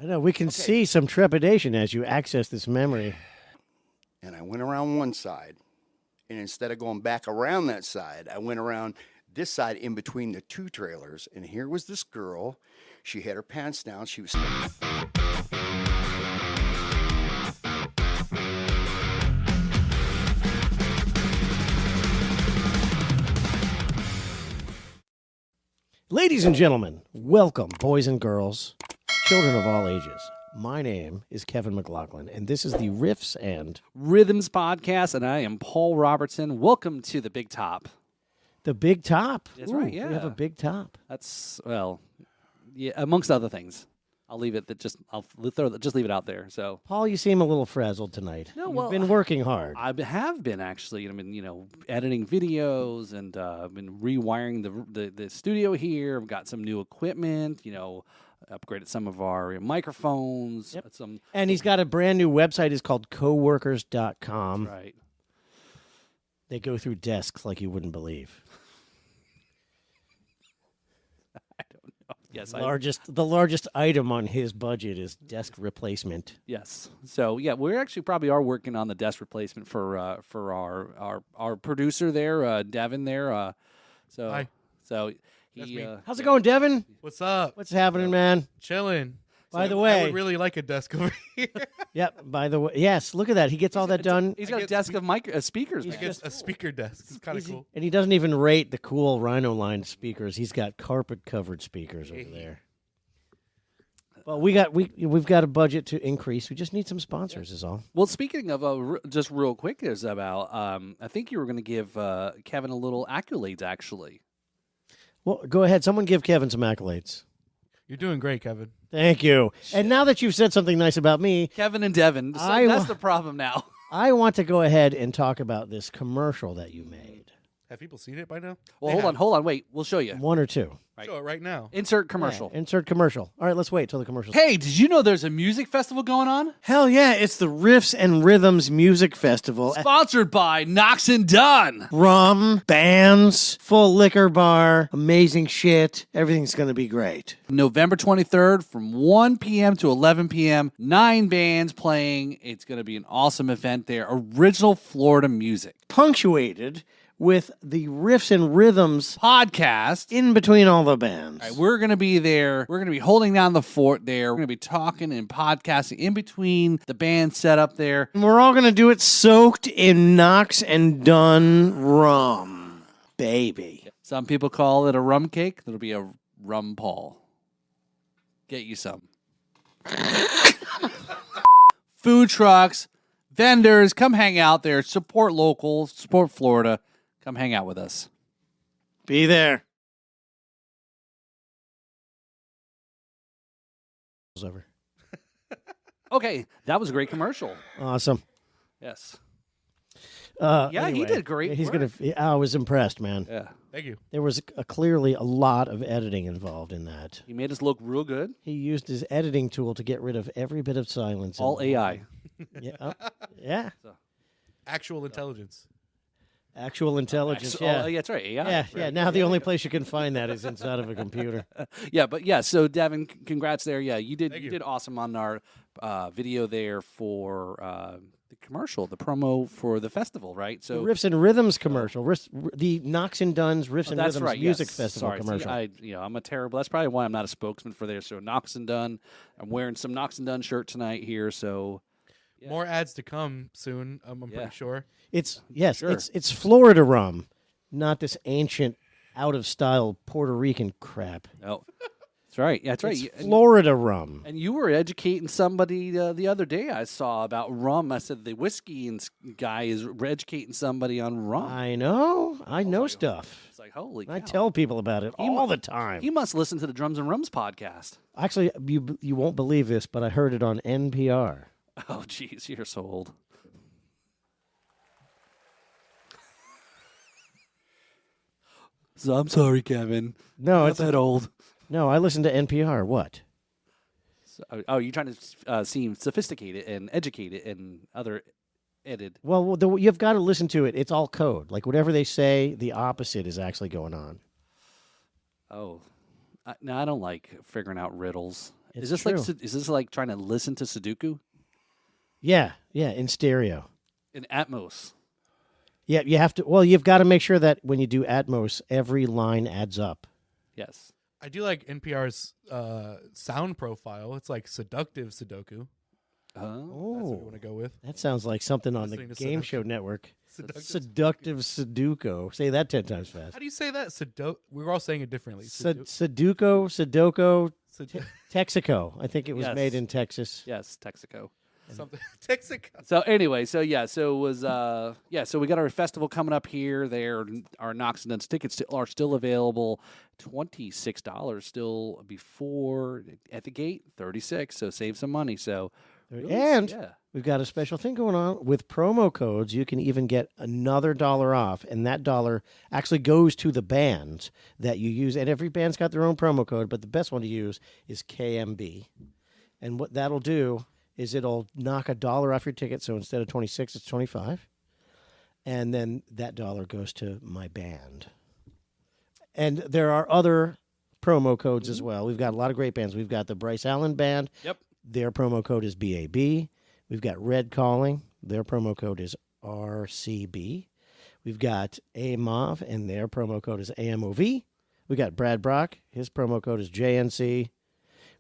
I know. We can see some trepidation as you access this memory. And I went around one side. And instead of going back around that side, I went around this side in between the two trailers. And here was this girl. She had her pants down. She was... Ladies and gentlemen, welcome, boys and girls, children of all ages. My name is Kevin McLaughlin, and this is the Riffs and Rhythms podcast, and I am Paul Robertson. Welcome to the Big Top. The Big Top. That's right, We have a big top. That's yeah. Amongst other things, I'll leave it. Just leave it out there. So, Paul, you seem a little frazzled tonight. No, You've been working hard. I have been actually. I mean, editing videos, and I've been rewiring the studio here. I've got some new equipment. Upgraded some of our microphones. Yep. And he's got a brand new website. It's called coworkers.com. That's right. They go through desks like you wouldn't believe. I don't know. Yes, The largest item on his budget is desk replacement. Yes. So yeah, we actually probably are working on the desk replacement for our producer there, Devin there. Hi. So That's he. me. How's it going, Devin? What's up? What's happening, man? Chilling. By the I way, would really like a desk over here. Yep. By the way, yes. Look at that. He gets all that done, He's got a desk of speakers. I Man. guess a speaker desk. It's kind of cool. and he doesn't even rate the cool Rhino line speakers. He's got carpet-covered speakers over there. Well, we've got a budget to increase. We just need some sponsors, is all. Well, speaking of just real quick, is about I think you were going to give Kevin a little accolades actually. Well, go ahead. Someone give Kevin some accolades. You're doing great, Kevin. Thank you. And now that you've said something nice about me, Kevin and Devin. So that's the problem now. I want to go ahead and talk about this commercial that you made. Have people seen it by now? Well, hold on, wait. We'll show you. One or two. Right. Show it right now. Insert commercial. Yeah, insert commercial. All right, let's wait till the commercial. Hey, did you know there's a music festival going on? Hell yeah, it's the Riffs and Rhythms Music Festival. Sponsored by Knox and Dunn. Rum, bands, full liquor bar, amazing shit. Everything's going to be great. November 23rd from 1 p.m. to 11 p.m. 9 bands playing. It's going to be an awesome event there. Original Florida music. Punctuated with the Riffs and Rhythms Podcast. in between all the bands. All right, we're going to be there. We're going to be holding down the fort there. We're going to be talking and podcasting in between the band set up there. And we're all going to do it soaked in Knox and Dunn rum. Baby. Some people call it a rum cake. That'll be a rum Paul. Get you some. Food trucks, vendors, come hang out there. Support local, support Florida. Come hang out with us. Be there. Over. Okay, that was a great commercial. Awesome. Yes. Yeah, he did great He's work. I was impressed, man. Yeah. Thank you. There was clearly a lot of editing involved in that. He made us look real good. He used his editing tool to get rid of every bit of silence. All AI. Yeah. Yeah. Actual intelligence. Actual intelligence. Oh, Yeah. yeah, that's right. AI. Yeah. Yeah. Now the only place you can find that is inside of a computer. Yeah, but yeah, so Devin, congrats there. Yeah, you did Thank you you. did awesome on our video there for the commercial, the promo for the festival, right? The So Riffs and Rhythms commercial. The Knox and Dunn's Riffs and that's Rhythms right, Music yes. Festival Sorry, commercial. I'm a terrible. That's probably why I'm not a spokesman for there. So Knox and Dunn, I'm wearing some Knox and Dunn shirt tonight here. So yeah. More ads to come soon. I'm Yeah. pretty sure. It's Sure. it's Florida rum, not this ancient, out of style Puerto Rican crap. oh, that's right. Yeah, that's right. It's Florida rum. And you were educating somebody the other day I saw about rum. I said the whiskey guy is educating somebody on rum. I know stuff. It's like, holy cow. I tell people about it all the time. He must listen to the Drums and Rums podcast. Actually, you won't believe this, but I heard it on NPR. Oh, jeez, you're so old. So I'm sorry, Kevin. No, Not it's that old. No, I listen to NPR. What? Oh, you're trying to seem sophisticated and educated and other edited. Well, you've got to listen to it. It's all code. Like whatever they say, the opposite is actually going on. Oh, no, I don't like figuring out riddles It's Is this true. is this like trying to listen to Sudoku Yeah, in stereo. in Atmos? Yeah, you have to. Well, you've got to make sure that when you do Atmos, every line adds up. Yes. I do like NPR's sound profile. It's like seductive Sudoku. Oh. That's what you want to go with. That sounds like something on the Listening to Game Sudoku. Show Network. Seductive. Seductive Sudoku. Say that 10 times fast. How do you say that? We're all saying it differently. Sudoku, Sudo- Texaco. I think it was Yes. made in Texas. Yes, Texaco. something. Texaco. So anyway, so it was so we got our festival coming up here. Our Knox and Duns tickets are still available. $26 still before at the gate. 36. So save some money. So really, And yeah. we've got a special thing going on with promo codes. You can even get another $1 off, and that dollar actually goes to the bands that you use. And every band's got their own promo code, but the best one to use is KMB. And what that'll do is it'll knock $1 off your ticket. So instead of 26, it's 25, and then that dollar goes to my band. And there are other promo codes as well. We've got a lot of great bands. We've got the Bryce Allen Band. Yep. Their promo code is BAB. We've got Red Calling. Their promo code is RCB. We've got AMOV, and their promo code is AMOV. We've got Brad Brock. His promo code is JNC.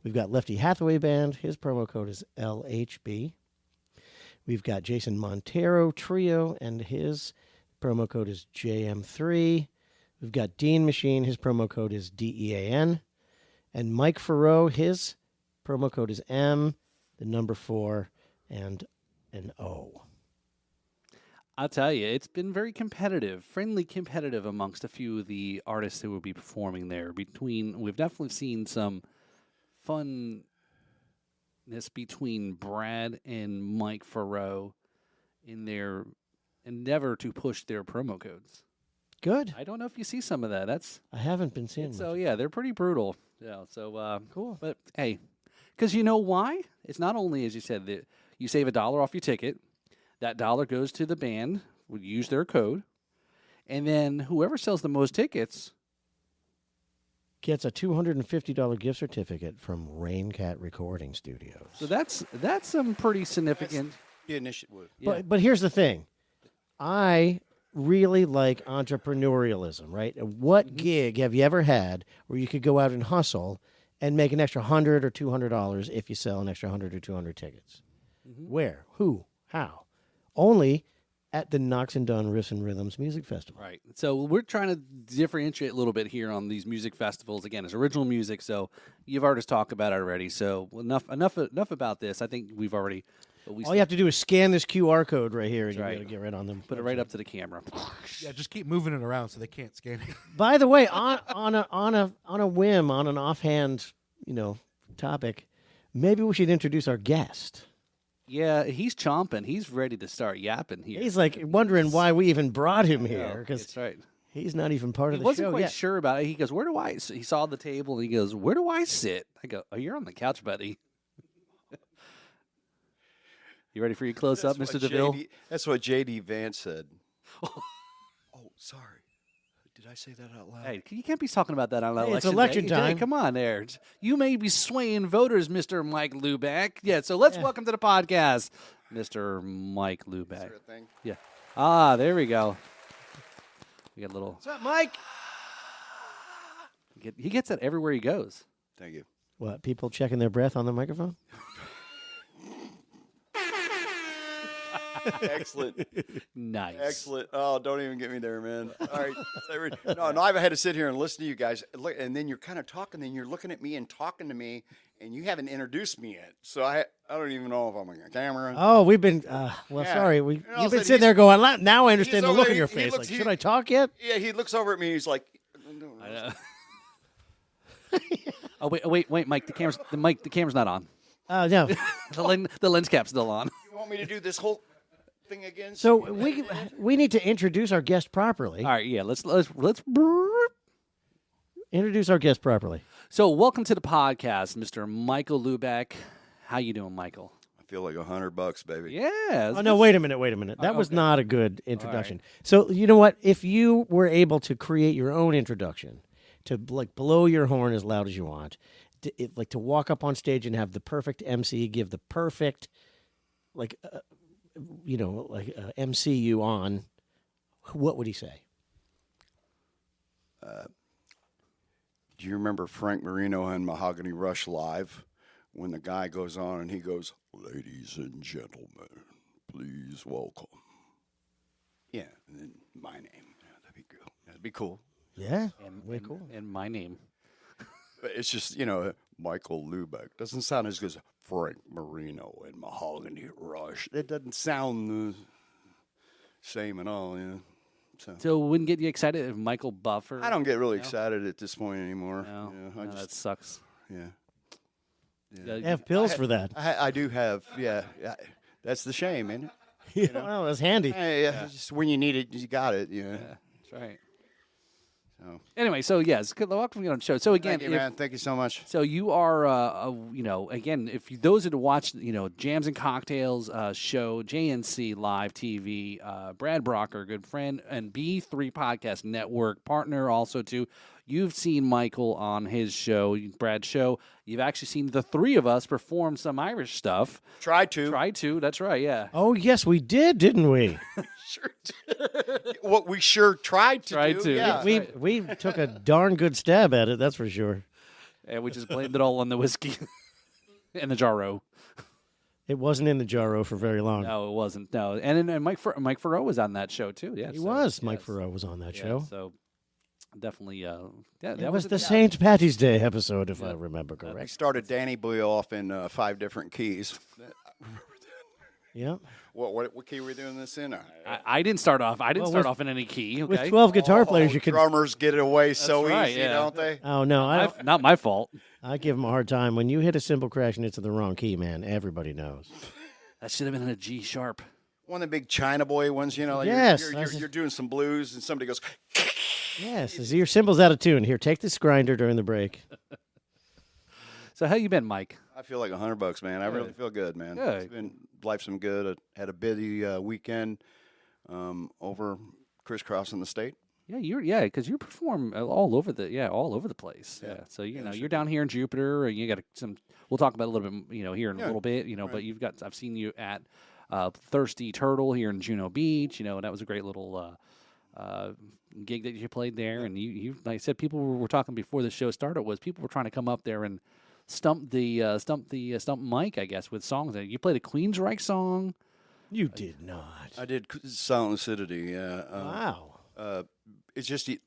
We've got Lefty Hathaway Band. His promo code is LHB. We've got Jason Montero Trio, and his promo code is JM3. We've got Dean Machine. His promo code is DEAN. And Mike Farrow, his promo code is M, the number 4, and an O. I'll tell you, it's been very competitive, friendly competitive amongst a few of the artists who will be performing there. We've definitely seen some funness between Brad and Mike Farrow in their endeavor to push their promo codes. Good. I don't know if you see some of that. I haven't been seeing So much. yeah, they're pretty brutal. Yeah. So Cool. but hey, because you know why? It's not only, as you said, that you save $1 off your ticket. That dollar goes to the band. We use their code, and then whoever sells the most tickets. Gets a $250 gift certificate from Raincat Recording Studios. So that's some pretty significant. The initiative. Yeah. But here's the thing. I really like entrepreneurialism, right? What gig have you ever had where you could go out and hustle and make an extra $100 or $200 if you sell an extra 100 or 200 tickets? Where? Who? How? Only at the Knox and Dunn Riffs and Rhythms Music Festival. Right. So we're trying to differentiate a little bit here on these music festivals. Again, it's original music, so you've already talked about it already. So enough about this. I think we've already. All you have to do is scan this QR code right here, and That's you right. got to get right on them. put it right up to the camera. Yeah, just keep moving it around so they can't scan it. By the way, on a whim, on an offhand, topic, maybe we should introduce our guest. Yeah, he's chomping. He's ready to start yapping here. He's like wondering why we even brought him here because That's right. he's not even part He of the wasn't show quite yet. sure about it. He goes, "Where do I?" So he saw the table and he goes, "Where do I sit?" I go, "Oh, you're on the couch, buddy." You ready for your close up, Mr. DeVille? That's what J.D. Vance said. Oh, sorry. Did I say that out loud? Hey, you can't be talking about that on Hey, election it's election day. Hey, time. come on there. You may be swaying voters, Mr. Mike LuBecke. Yeah, so let's welcome to the podcast, Mr. Mike Is there LuBecke. a thing? Yeah. Ah, there we go. We got a little. What's up, Mike? He gets that everywhere he goes. Thank you. What, people checking their breath on the microphone? Excellent. Nice. Excellent. Oh, don't even get me there, man. All right. No, I've had to sit here and listen to you guys, and then you're kind of talking, then you're looking at me and talking to me, and you haven't introduced me yet. So I don't even know if I'm on camera. Oh, we've been. Yeah. Sorry. And all You've of a been sudden sitting there going. Now I understand the over look there, on your he face. looks- Like, should I talk yet? Yeah, he looks over at me. He's like, I know. Oh wait, Mike. The camera's not on. Oh no. The lens cap's still on. you want me to do this whole thing again? So we need to introduce our guest properly. All right, yeah. Let's. Introduce our guest properly. So welcome to the podcast, Mr. Michael Lubeck. How you doing, Michael? I feel like $100, baby. Yeah. Oh no! Wait a minute. That was okay. not a good introduction. So you know what? If you were able to create your own introduction, to like blow your horn as loud as you want, like to walk up on stage and have the perfect MC give the perfect, like, MC you on, what would he say? Do you remember Frank Marino and Mahogany Rush live? When the guy goes on and he goes, "Ladies and gentlemen, please welcome." Yeah, and then my name. Yeah, that'd be good. That'd be cool. Yeah, way cool. And my name. But it's just, Michael LuBecke. Doesn't sound as good as Frank Marino and Mahogany Rush. It doesn't sound the same at all, So it wouldn't get you excited if Michael Buffer? I don't get really excited at this point anymore. No, that sucks. Yeah. I have pills for that. I do have, that's the shame, isn't it? Well, that's handy. Hey, just when you need it, you got it. Yeah, that's right. So. Anyway, so yes, welcome on the show. So again, Thank you, man. Thank you so much. So you are, again, if those are to watch, Jams and Cocktails show, JNC Live TV, Brad Brocker, good friend, and B3 Podcast Network partner also too. You've seen Michael on his show, Brad's show. You've actually seen the three of us perform some Irish stuff. Try to. That's right, yeah. Oh, yes, we did, didn't we? Sure did. What we sure tried to do. Yeah. We took a darn good stab at it, that's for sure. And we just blamed it all on the whiskey and the jarro. It wasn't in the jarro for very long. No, it wasn't. No, and Mike Farrow was on that show too. Yeah, he was. Mike Farrow was on that show. So definitely, that was the St. Patty's Day episode, if I remember correct. We started Danny Boy off in 5 different keys. Yep. What key were we doing this in? I didn't start off. I didn't start off in any key. Okay? With 12 guitar players, you could. Drummers get it away so right, easy, yeah. don't they? Oh no, not my fault. I give them a hard time when you hit a cymbal crash and it's in the wrong key, man. Everybody knows. That should have been in a G sharp. One of the big China Boy ones, like yes, you're doing some blues and somebody goes. Yes, is your cymbal's out of tune. Here, take this grinder during the break. So how you been, Mike? I feel like $100, man. I really feel good, man. Good. Life's been good. I had a busy weekend over crisscrossing the state. Yeah, because you perform all over the place. Yeah. So you're down here in Jupiter, and you got some. We'll talk about it a little bit, here in a little bit, right. But I've seen you at Thirsty Turtle here in Juno Beach. That was a great little gig that you played there, and you like I said, people were talking before the show started was people were trying to come up there and stump Mike, I guess, with songs. You played a Queensryche song. You did not. I did Silent Lucidity. Yeah. Wow. It's just a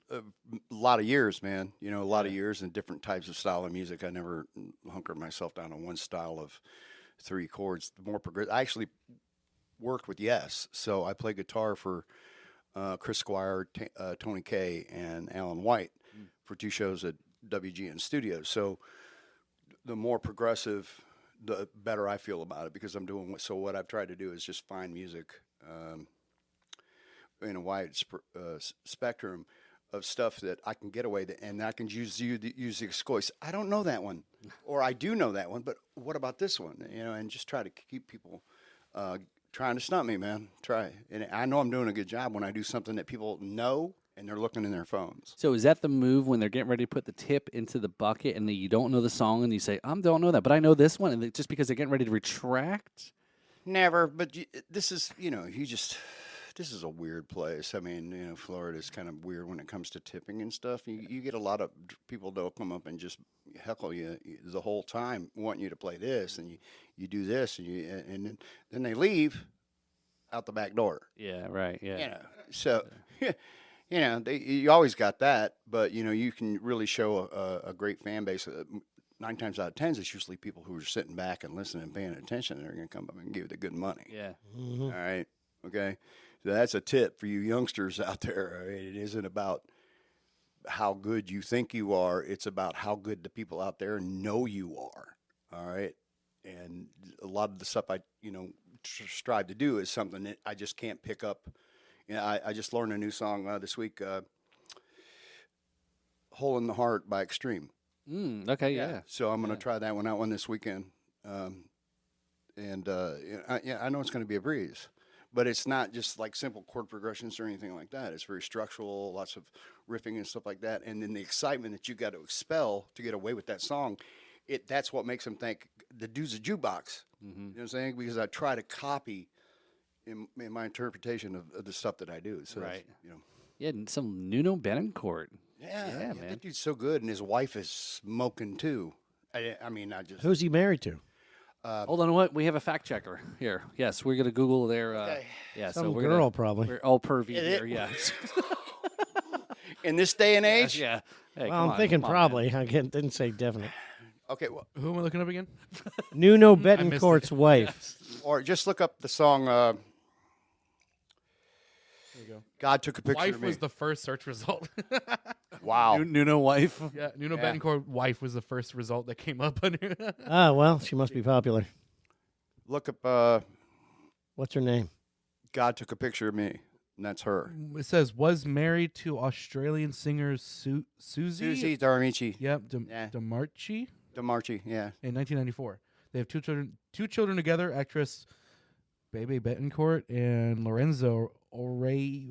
lot of years, man. A lot of years and different types of style of music. I never hunkered myself down on one style of 3 chords. The more progressive. I actually worked with Yes, so I played guitar for Chris Squire, Tony Kaye, and Alan White for 2 shows at WGN Studios. So the more progressive, the better I feel about it because I'm doing so. What I've tried to do is just find music in a wide spectrum of stuff that I can get away with, and I can use the voice. I don't know that one, or I do know that one, but what about this one? And just try to keep people trying to stump me, man. Try, and I know I'm doing a good job when I do something that people know and they're looking in their phones. So is that the move when they're getting ready to put the tip into the bucket and you don't know the song and you say, I don't know that, but I know this one, and just because they're getting ready to retract? Never, but this is, this is a weird place. I mean, Florida is kind of weird when it comes to tipping and stuff. You get a lot of people that'll come up and just heckle you the whole time, wanting you to play this, and you do this, and then they leave out the back door. Yeah, right, yeah. So... you always got that, but you can really show a great fan base. 9 times out of 10, it's usually people who are sitting back and listening and paying attention. And they're going to come up and give you the good money. Yeah. Mm-hmm. All right. Okay. So that's a tip for you youngsters out there. All right? It isn't about how good you think you are. It's about how good the people out there know you are. All right. And a lot of the stuff I strive to do is something that I just can't pick up. I just learned a new song this week, Hole in the Heart by Extreme. Okay, yeah. So I'm going to try that one this weekend. I know it's going to be a breeze. But it's not just like simple chord progressions or anything like that. It's very structural, lots of riffing and stuff like that. And then the excitement that you got to expel to get away with that song that's what makes them think the dude's a jukebox. You know what I'm saying? Because I try to copy in my interpretation of the stuff that I do. So Right. you know. Yeah, and some Nuno Betancourt. Yeah, man. That dude's so good, and his wife is smoking too. I mean, not just. Who's he married to? Hold on, what? We have a fact checker here. Yes, we're gonna Google their. Okay. Yeah, Some so we're girl, gonna, probably. We're all pervy It- here. Yeah. In this day and age. Yeah. Hey, Well, come I'm on, thinking come on, probably. man. I didn't say definite. Okay, well, Who am I looking up again? Nuno missed it. Betancourt's wife. or just look up the song. There you go. God took a picture Wife of me. was the first search result. Wow. Nuno wife. Yeah, Nuno Yeah. Betancourt wife was the first result that came up on here. Ah, well, she must be popular. Look up. What's her name? God took a picture of me, and that's her. It says was married to Australian singer Susie. Susie Darmichi. Yep, Yeah. DeMarchi DeMarchi. Yeah. in 1994. They have two children together. Actress Bebe Betancourt and Lorenzo Aurelino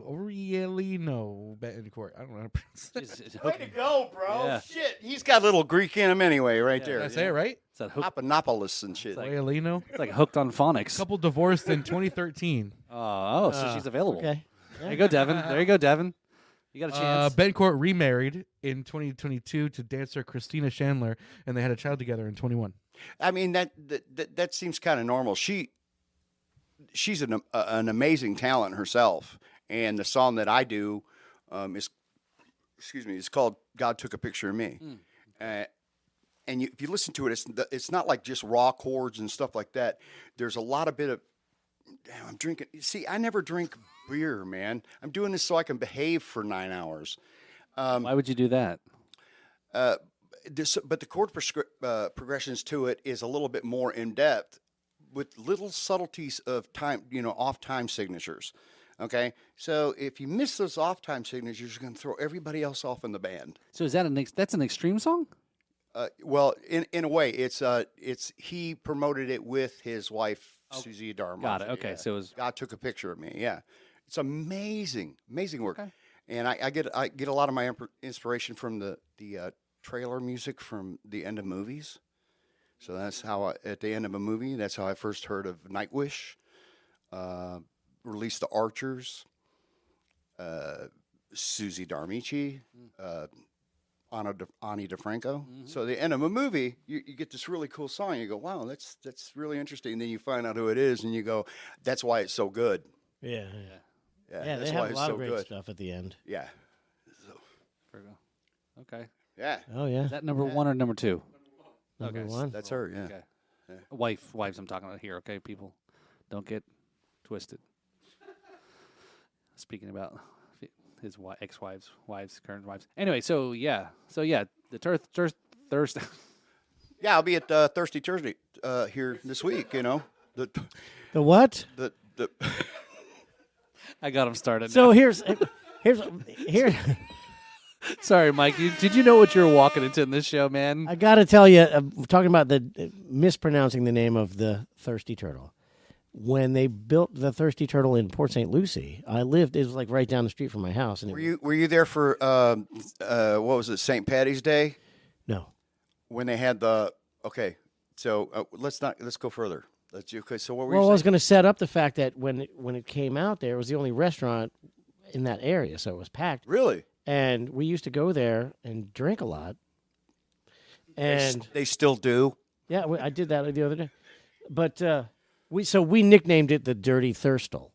Betancourt. I don't know how to pronounce it. Way to go, bro! Yeah. Shit, he's got a little Greek in him anyway, right Yeah, there. Did I say it right? Is that hook? Papanopoulos and shit. like- Aurelino. It's like hooked on phonics. Couple divorced in 2013. So she's available. Okay. There you go, Devin. There you go, Devin. You got a chance. Betancourt remarried in 2022 to dancer Christina Chandler, and they had a child together in 21. I mean that seems kind of normal. She's an amazing talent herself, and the song that I do is called "God Took a Picture of Me," and if you listen to it, it's not like just raw chords and stuff like that. There's a lot of bit of damn. I'm drinking. See, I never drink beer, man. I'm doing this so I can behave for 9 hours. Why would you do that? But the chord progressions to it is a little bit more in depth with little subtleties of time, off time signatures. Okay, so if you miss those off time signatures, you're going to throw everybody else off in the band. So is that that's an extreme song? Well, in a way, it's he promoted it with his wife Susie Darma. Got it. Okay, Yeah. so it was. God took a picture of me. Yeah, it's amazing work. Okay. And I get a lot of my inspiration from the trailer music from the end of movies. So that's how at the end of a movie, that's how I first heard of Nightwish, Release the Archers, Susie Darmichi, Ani DeFranco. So at the end of a movie, you get this really cool song. You go, wow, that's really interesting. And then you find out who it is, and you go, that's why it's so good. Yeah. Yeah, that's they why have a it's lot so of great good. stuff at the end. Yeah, Virgo. Okay. yeah, Oh, yeah. Is that number one or number two? Number okay. one. that's her. Yeah. Okay. Wives I'm talking about here, okay, people? Don't get twisted. Speaking about his ex-wives, current wives. Anyway, so yeah, the thirst. Yeah, I'll be at Thirsty Thursday here this week. The The what? the I got him started. So now. here's. Sorry, Mike. Did you know what you were walking into in this show, man? I got to tell you, talking about the mispronouncing the name of the Thirsty Turtle. When they built the Thirsty Turtle in Port St. Lucie, it was like right down the street from my house. And were you there for what was it, St. Patty's Day, No. when they had the So let's go further. So what were Well, I you was saying? going to set up the fact that when it came out there, it was the only restaurant in that area, so it was packed. Really? And we used to go there and drink a lot. And They still do. yeah, I did that the other day. But we nicknamed it the Dirty Thirstle.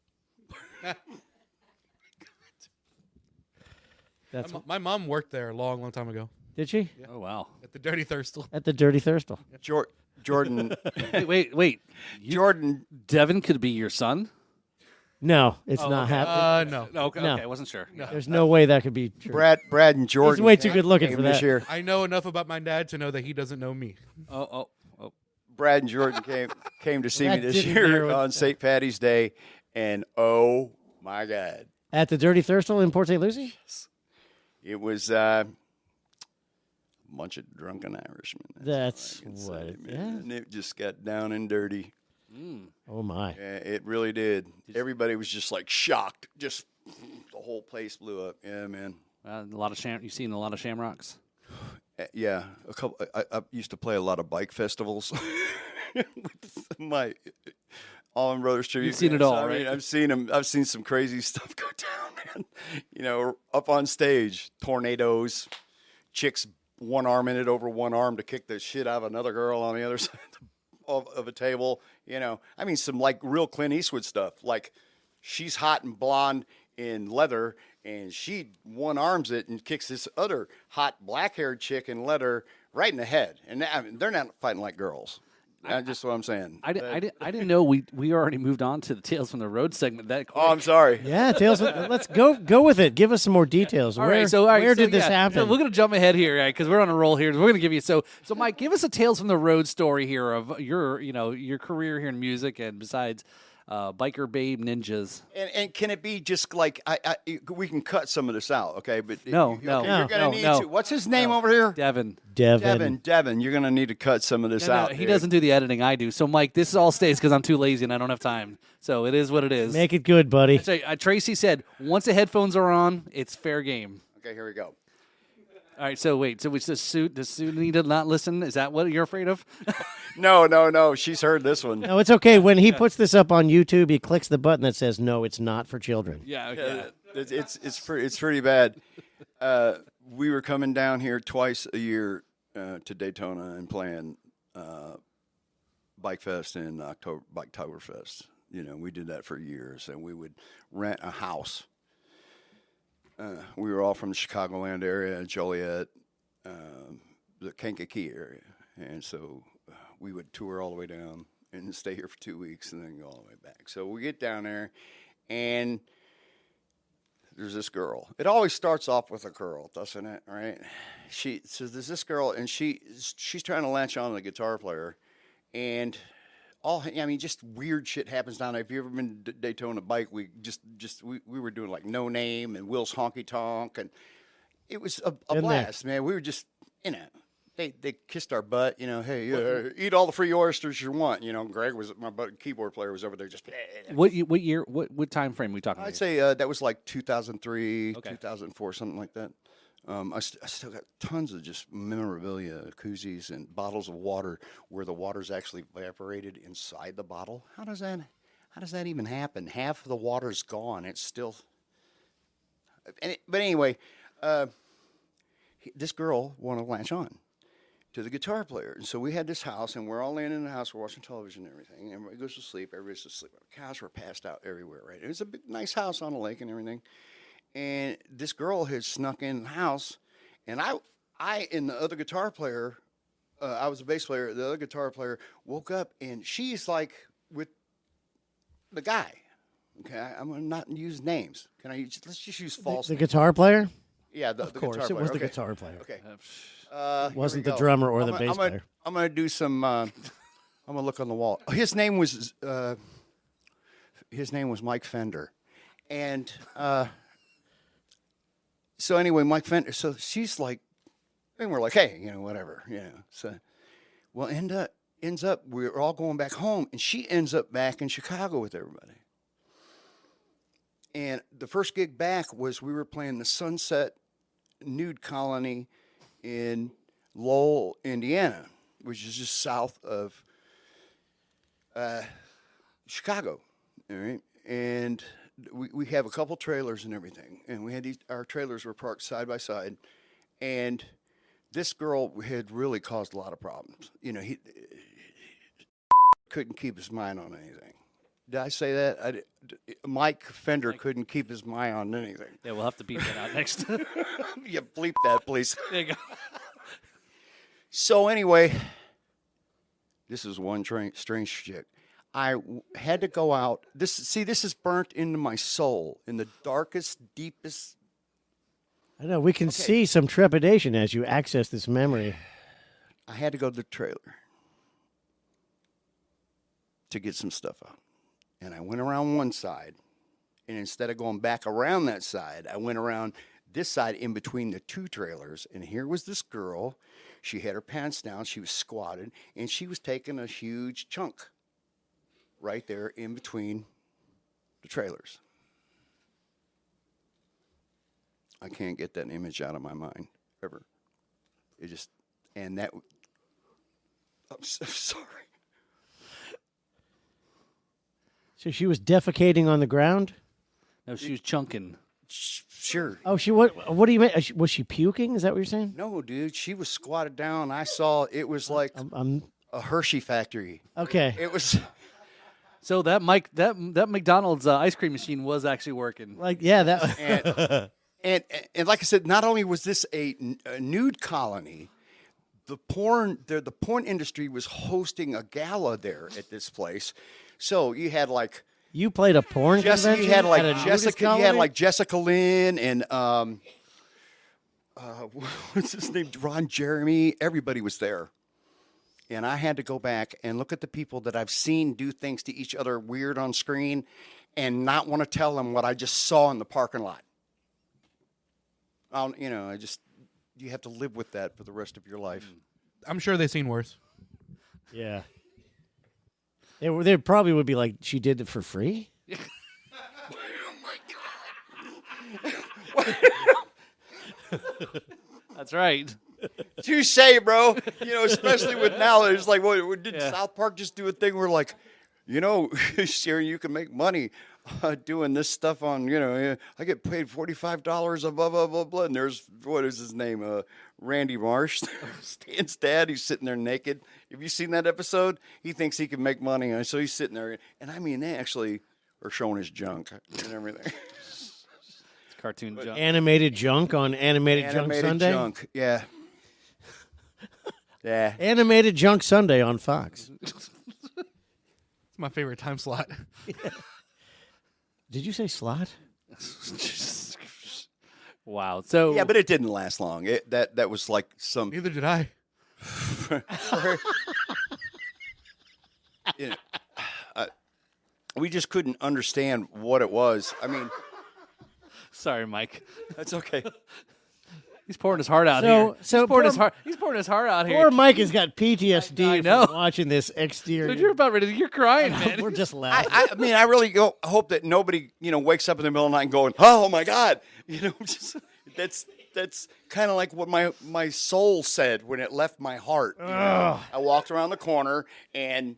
That's My mom worked there a long time ago did she? Oh wow. at the Dirty Thirstle. At the Dirty Thirstle. Jordan. Wait. Jordan. Devin could be your son? No, it's not happening. No. No, okay, No. okay, I wasn't sure. There's no way that could be true. Brad and Jordan. He's way too good looking came for this that. year. I know enough about my dad to know that he doesn't know me. Oh. Brad and Jordan came to see Well, me that this didn't year narrow it on down. St. Patty's Day, and oh my God, At the Dirty Thirstle in Port St. Lucie? it was a bunch of drunken Irishmen. That's all I can what say, it- man. yeah. And it just got down and dirty. Oh, my. Yeah, it really did. Everybody was just like shocked. Just the whole place blew up. Yeah, man. A lot of you've seen a lot of shamrocks. Yeah, a couple. I used to play a lot of bike festivals with my Allman Brothers tribute. You've seen it band. all, I right? mean, I've seen them. I've seen some crazy stuff go down, man. You know, up on stage, tornadoes, chicks one arm in it over one arm to kick the shit out of another girl on the other side of a table. You know, I mean, some like real Clint Eastwood stuff. Like, she's hot and blonde in leather, and she one arms it and kicks this other hot black-haired chick in leather right in the head. And I mean, they're not fighting like girls. That's just what I'm saying. I didn't know we already moved on to the Tales from the Road segment. That quick. Oh, I'm sorry. Yeah, Tales. Let's go with it. Give us some more details. All Where, right, so where did this happen? So we're gonna jump ahead here, right? Because we're on a roll here. We're gonna give you so Mike, give us a Tales from the Road story here of your career here in music, and besides biker babe ninjas. And can it be just like we can cut some of this out, okay? But No. you're gonna need to. What's his name over here? Devin. Devin, you're gonna need to cut some of this out. He dude. doesn't do the editing. I do. So Mike, this all stays because I'm too lazy and I don't have time. So it is what it is. Make it good, buddy. So, Tracy said once the headphones are on, it's fair game. Okay, here we go. All right. So wait. So does Sue need to not listen? Is that what you're afraid of? No. She's heard this one. No, it's okay. When he puts this up on YouTube, he clicks the button that says, "No, it's not for children." Yeah. It's pretty bad. We were coming down here twice a year to Daytona and playing Bike Fest and Biketoberfest. You know, we did that for years, and we would rent a house. We were all from the Chicagoland area, Joliet, the Kankakee area, and so we would tour all the way down and stay here for 2 weeks and then go all the way back. So we get down there, and there's this girl. It always starts off with a girl, doesn't it? Right? So there's this girl, and she's trying to latch on to the guitar player, and just weird shit happens down there. If you ever been to Daytona Bike, we were doing like No Name and Will's Honky Tonk, and it was a blast, man. We were just, they kissed our butt, hey, eat all the free oysters you want. Greg my keyboard player was over there just. What year? What time frame are we talking about? I'd say that was like 2003, 2004, something like that. I still got tons of just memorabilia, koozies, and bottles of water where the water's actually evaporated inside the bottle. How does that even happen? Half of the water's gone. It's still. But anyway, this girl wanted to latch on to the guitar player, and so we had this house, and we're all laying in the house, we're watching television and everything. Everybody goes to sleep. Everybody's asleep. On the couch, we're passed out everywhere. Right? It was a big, nice house on a lake and everything. And this girl had snuck in the house, and I and the other guitar player, I was a bass player. The other guitar player woke up, and she's like with the guy. Okay, I'm gonna not use names. Let's just use false. The names. guitar player? Yeah, Of course, it was the guitar player. Okay, It wasn't the drummer or the bass player. I'm gonna do some. I'm gonna look on the wall. His name was Mike Fender, and. So anyway, Mike Fender. So she's like, and we're like, hey, whatever, So, well, ends up we're all going back home, and she ends up back in Chicago with everybody. And the first gig back was we were playing the Sunset Nude Colony in Lowell, Indiana, which is just south of Chicago. All right, and we have a couple trailers and everything, and we had our trailers were parked side by side, and this girl had really caused a lot of problems. He couldn't keep his mind on anything. Did I say that? Mike Fender couldn't keep his mind on anything. Yeah, we'll have to beep that out next. Yeah, bleep that, please. There you go. So anyway, this is one strange chick. I had to go out. This is burnt into my soul in the darkest, deepest. I know. We can see some trepidation as you access this memory. I had to go to the trailer to get some stuff out. And I went around one side, and instead of going back around that side, I went around this side in between the two trailers. And here was this girl. She had her pants down. She was squatted, and she was taking a huge chunk right there in between the trailers. I can't get that image out of my mind ever. It just, and that, I'm so sorry. So she was defecating on the ground? No, she was chunking. Sure. Oh, what do you mean? Was she puking? Is that what you're saying? No, dude, she was squatted down. I saw it was like I'm a Hershey factory. okay. It was. So that McDonald's ice cream machine was actually working. Like, yeah, that. And like I said, not only was this a nude colony, the porn industry was hosting a gala there at this place. So you had like You played a porn convention? you had like at a nudist Jessica, you had colony? like Jessica Lynn and what's his name, Ron Jeremy. Everybody was there, and I had to go back and look at the people that I've seen do things to each other weird on screen, and not want to tell them what I just saw in the parking lot. You have to live with that for the rest of your life. I'm sure they've seen worse. Yeah. They probably would be like, she did it for free? That's right. Touche, bro. Especially with now, it's like, did South Park just do a thing where like, Sherry, you can make money doing this stuff on, I get paid $45, blah, blah, blah, blah. And there's, what is his name? Randy Marsh, Stan's dad. He's sitting there naked. Have you seen that episode? He thinks he can make money. And so he's sitting there. And I mean, they actually are showing his junk and everything. It's cartoon junk. Animated junk on Animated Junk Sunday? Junk, yeah. Yeah. Animated Junk Sunday on Fox. It's my favorite time slot. Did you say slot? Wow. So Yeah, but it didn't last long. That was like some. Neither did I. We just couldn't understand what it was. I mean, sorry, Mike. that's okay. He's pouring his heart out So- here. so He's pouring his heart out here. Poor Mike has got PTSD I know. from watching this exterior. Dude, you're about ready. You're crying, man. We're just laughing. I mean, I really hope that nobody, wakes up in the middle of the night and going, "Oh my God," that's kind of like what my soul said when it left my heart. I walked around the corner and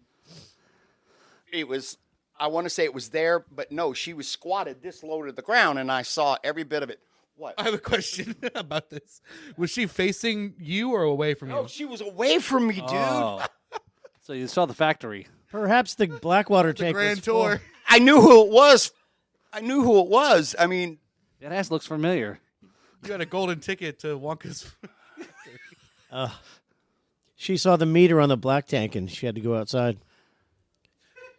it was. I want to say it was there, but no, she was squatted this low to the ground, and I saw every bit of it. What? I have a question about this. Was she facing you or away from No, you? she was away from me, dude. Oh. So you saw the factory. Perhaps the Blackwater tank Grand was full. tour. I knew who it was. I mean, That ass looks familiar. You had a golden ticket to Wonka's. She saw the meter on the black tank and she had to go outside.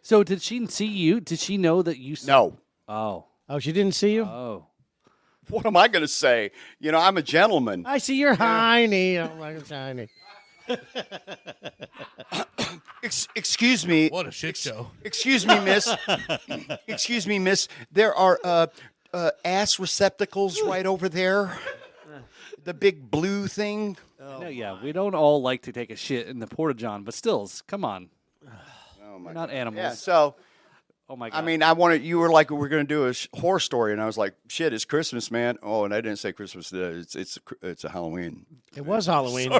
So did she see you? Did she know that you? no. Oh. Oh, she didn't see you? Oh. What am I going to say? I'm a gentleman. I see your hiney. Oh, my tiny. Excuse me. What a shit show. Excuse me, miss. Excuse me, miss. There are ass receptacles right over there. The big blue thing. No, yeah, we don't all like to take a shit in the porta-john, but stills, come on. Oh my We're not animals. Yeah, so Oh my god. I mean, you were like, we're going to do a horror story, and I was like, shit, it's Christmas, man. Oh, and I didn't say Christmas. It's a Halloween. It was Halloween.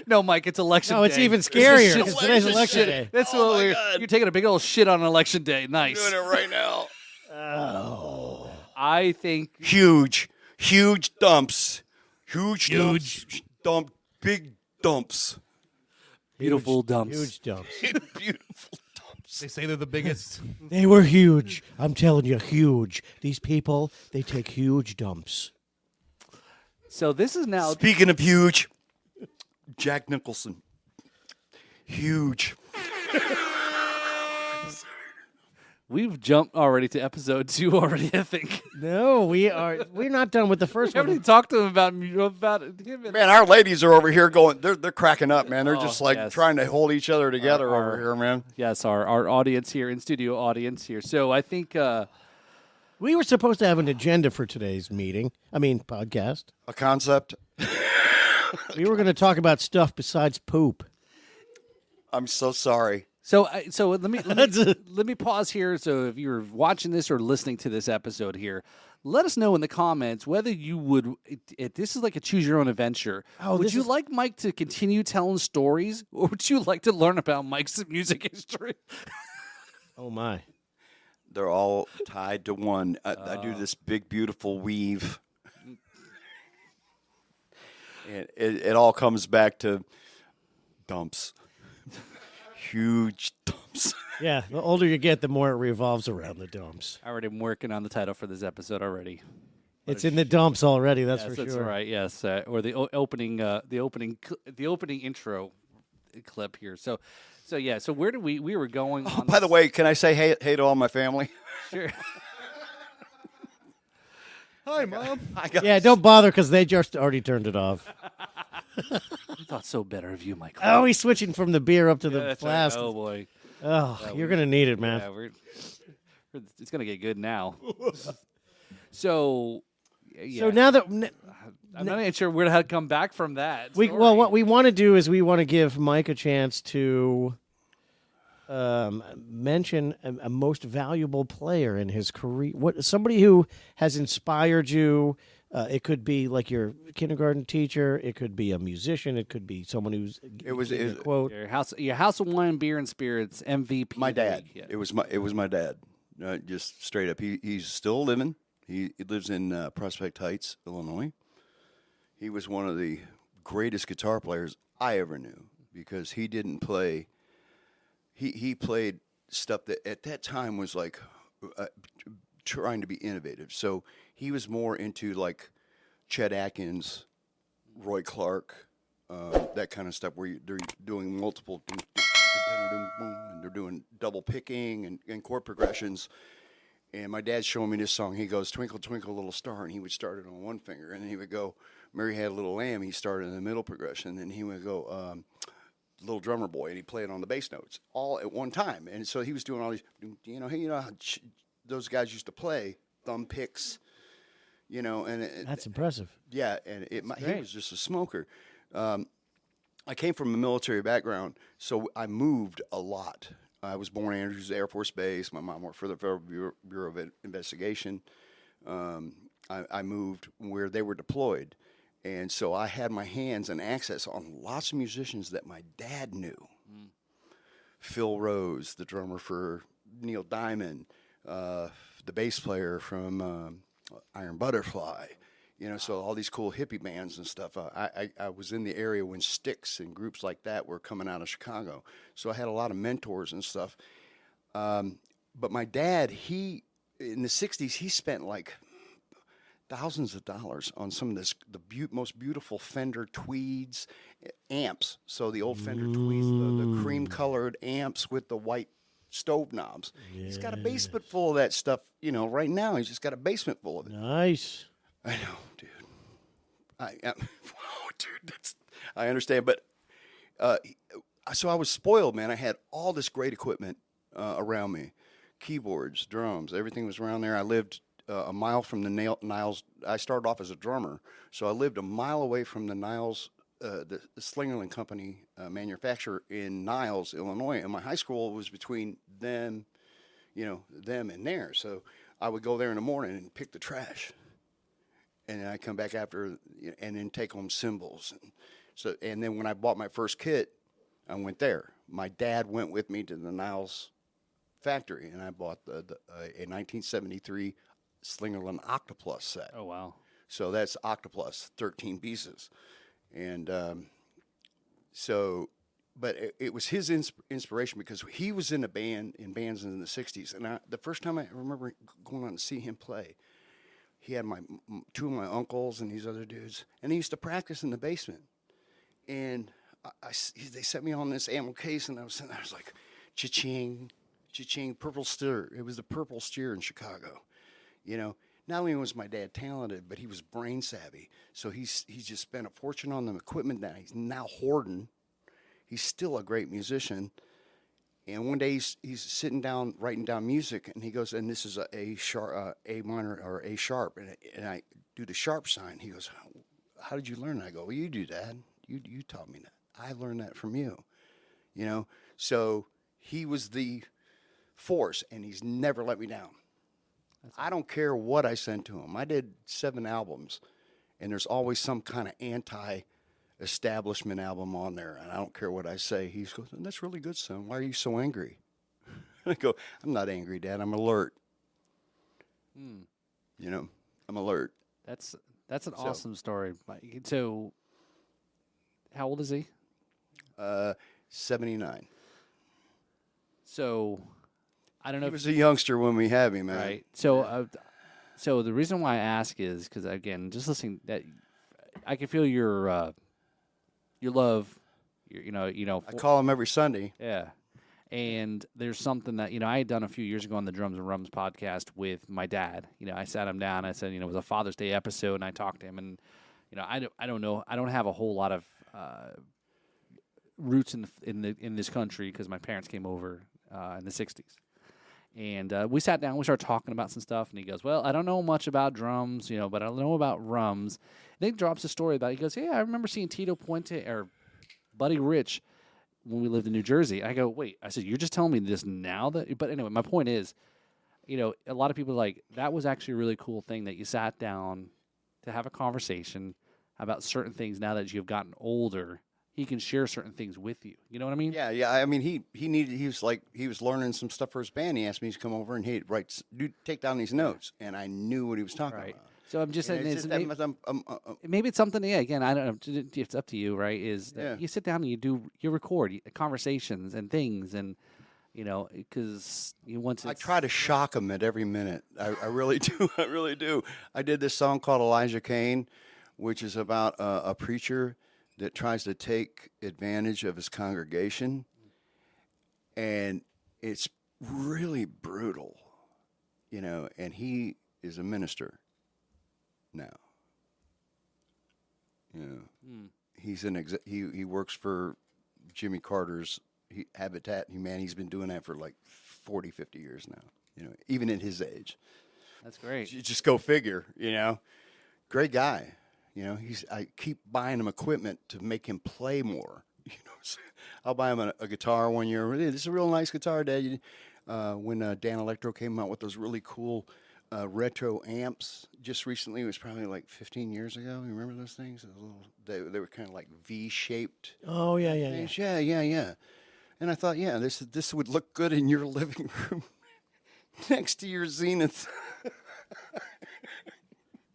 no, Mike, it's election No, day. it's even scarier This because is today's shit. election day. That's Oh what my we're. God. You're taking a big old shit on election day. I'm Nice. doing it right now. I think Huge dumps. Big dumps. beautiful dumps. Huge dumps. Beautiful dumps. They say they're the biggest. They were huge. I'm telling you, huge. These people, they take huge dumps. So this is now. Speaking of huge, Jack Nicholson. Huge. We've jumped already to episode 2 already. I think. No, we're not done with the first We haven't even one. talked to him about him. And- Man, our ladies are over here going, they're cracking up, man. They're Oh, just like yes. trying to hold each other together over here, man. Yes, our audience here, in studio audience here. So I think We were supposed to have an agenda for today's podcast. A concept. We were going to talk about stuff besides poop. I'm so sorry. so let me pause here. So if you're watching this or listening to this episode here, let us know in the comments whether you would. This is like a choose your own adventure. Oh, would this you is- like Mike to continue telling stories, or would you like to learn about Mike's music history? Oh my. They're all tied to one. I do this big, beautiful weave. And it all comes back to dumps. Huge dumps. Yeah, the older you get, the more it revolves around the dumps. I already am working on the title for this episode already. It's in the dumps already. That's Yes, for that's sure. right. Yes, or the opening intro clip here. So yeah. So where do we were going? Oh, on by the this- way, can I say hey to all my family? Sure. Hi, Mom. I got Yeah, don't bother because they just already turned it off. I thought so better of you, Michael. Oh, he's switching from the beer up to the That's right. flask. Oh boy. Oh, you're going to need it, man. Yeah, it's gonna get good now. So, yeah. So now that I'm not even sure where to come back from that. well, story. what we want to do is we want to give Mike a chance to mention a most valuable player in his career. What somebody who has inspired you. It could be like your kindergarten teacher. It could be a musician. It could be someone who's It was- giving a quote. Your house of wine, beer, and spirits MVP. my of the dad. week. Yeah. It was my dad. Just straight up. He's still living. He lives in Prospect Heights, Illinois. He was one of the greatest guitar players I ever knew because he didn't play. He played stuff that at that time was like trying to be innovative. So he was more into like Chet Atkins, Roy Clark, that kind of stuff where they're doing multiple, and they're doing double picking and chord progressions. And my dad's showing me this song. He goes, "Twinkle, twinkle, little star," and he would start it on one finger, and then he would go, "Mary Had a Little Lamb." He started in the middle progression, and he would go, "Little Drummer Boy," and he played on the bass notes all at one time. And so he was doing all these, how those guys used to play thumb picks, and That's impressive. yeah, and he great. was just a smoker. I came from a military background, so I moved a lot. I was born in Andrews Air Force Base. My mom worked for the Federal Bureau of Investigation. I moved where they were deployed. And so I had my hands and access on lots of musicians that my dad knew. Phil Rose, the drummer for Neil Diamond, the bass player from Iron Butterfly, so all these cool hippie bands and stuff. I was in the area when Styx and groups like that were coming out of Chicago. So I had a lot of mentors and stuff. But my dad, in the 60s, he spent like thousands of dollars on some of the most beautiful Fender Tweeds amps. So the old Fender Tweeds, the cream-colored amps with the white stove knobs. He's got a basement full of that stuff. Right now he's just got a basement full of it. Nice. I know, dude. Wow, dude, I understand, but so I was spoiled, man. I had all this great equipment around me, keyboards, drums, everything was around there. I lived a mile from the Niles. I started off as a drummer, so I lived a mile away from the Niles, the Slingerland Company manufacturer in Niles, Illinois, and my high school was between them, them and there. So I would go there in the morning and pick the trash. And then I come back after, and then take home cymbals. And then when I bought my first kit, I went there. My dad went with me to the Niles factory, and I bought a 1973 Slingerland Octoplus set. Oh wow. So that's Octoplus, 13 pieces, and but it was his inspiration because he was in bands in the '60s, and the first time I remember going on to see him play. He had two of my uncles and these other dudes, and he used to practice in the basement. And they set me on this ammo case, and I was sitting there, I was like, cha-ching, cha-ching, purple steer. It was the purple steer in Chicago. Not only was my dad talented, but he was brain savvy. So he's just spent a fortune on the equipment that he's now hoarding. He's still a great musician. And one day he's sitting down writing down music, and he goes, and this is a sharp, A minor or A sharp, and I do the sharp sign. He goes, "How did you learn that?" I go, "Well, you do, Dad. You taught me that. I learned that from you." So he was the force, and he's never let me down. I don't care what I send to him. I did 7 albums, and there's always some kind of anti-establishment album on there, and I don't care what I say. He goes, "That's really good, son. Why are you so angry?" I go, "I'm not angry, Dad. I'm alert. You know, I'm alert." That's an awesome story. Mike. So, how old is he? 79. So, I don't know. He was a youngster when we had him, man. Right. So, so the reason why I ask is because again, just listening, that I can feel your love. You know. I call him every Sunday. Yeah. And there's something that, I had done a few years ago on the Drums and Rums podcast with my dad. I sat him down. I said, it was a Father's Day episode, and I talked to him. And, I don't know. I don't have a whole lot of roots in this country because my parents came over in the 60s. And we sat down. We started talking about some stuff. And he goes, "Well, I don't know much about drums, but I know about rums." Then he drops a story about it. He goes, "Yeah, I remember seeing Tito Puente or Buddy Rich when we lived in New Jersey." I go, "Wait," I said, "You're just telling me this now?" But anyway, my point is, a lot of people are like, that was actually a really cool thing that you sat down to have a conversation about certain things. Now that you've gotten older, he can share certain things with you. You know what I mean? Yeah. I mean, he was learning some stuff for his band. He asked me to come over and he'd take down these notes, and I knew what he was talking about. So I'm just saying, maybe it's something. Yeah, again, I don't know. It's up to you, right? Is that you sit down and you record conversations and things, and because I try to shock him at every minute. I really do. I really do. I did this song called Elijah Kane, which is about a preacher that tries to take advantage of his congregation, and it's really brutal, and he is a minister now. He's he works for Jimmy Carter's Habitat Humanity. He's been doing that for like 40, 50 years now, even at his age. That's great. You just go figure, Great guy. I keep buying him equipment to make him play more. I'll buy him a guitar one year. "Hey, this is a real nice guitar, Dad." When Dan Electro came out with those really cool retro amps just recently, it was probably like 15 years ago. You remember those things? They were kind of like V-shaped. Oh, yeah. Yeah. And I thought, this would look good in your living room next to your Zenith.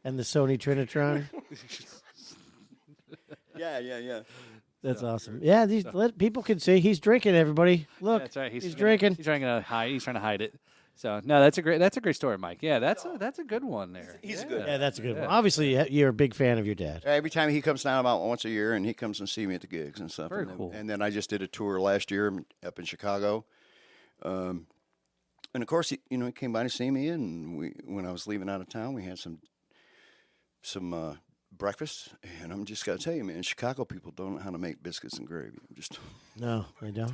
And the Sony Trinitron. Yeah. That's awesome. Yeah, people can see he's drinking. Everybody, look, that's right. He's drinking. He's trying to hide it. So no, that's a great story, Mike. Yeah, that's a good one there. He's good. Yeah, that's a good one. Obviously, you're a big fan of your dad. Every time he comes down about once a year, and he comes and see me at the gigs and stuff. Very cool. And then I just did a tour last year up in Chicago. And of course, he came by to see me, and when I was leaving out of town, we had some breakfast, and I'm just got to tell you, man, Chicago people don't know how to make biscuits and gravy. No, they don't.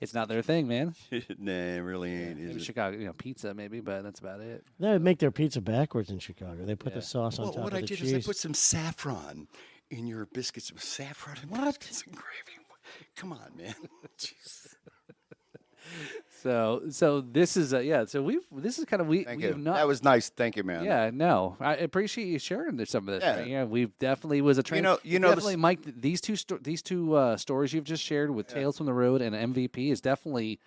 It's not their thing, man. Nah, it really ain't. Maybe Chicago, pizza, maybe, but that's about it. They make their pizza backwards in Chicago. They put the sauce on top of the cheese. What I did is I put some saffron in your biscuits. Saffron and biscuits and gravy. Come on, man. Jeez. So this is this is kind of Thank you. That was nice. Thank you, man. Yeah, no, I appreciate you sharing some of this. Yeah, right? Yeah, we've definitely was a train. Definitely, Mike. These two stories you've just shared with Tales from the Road and MVP is definitely.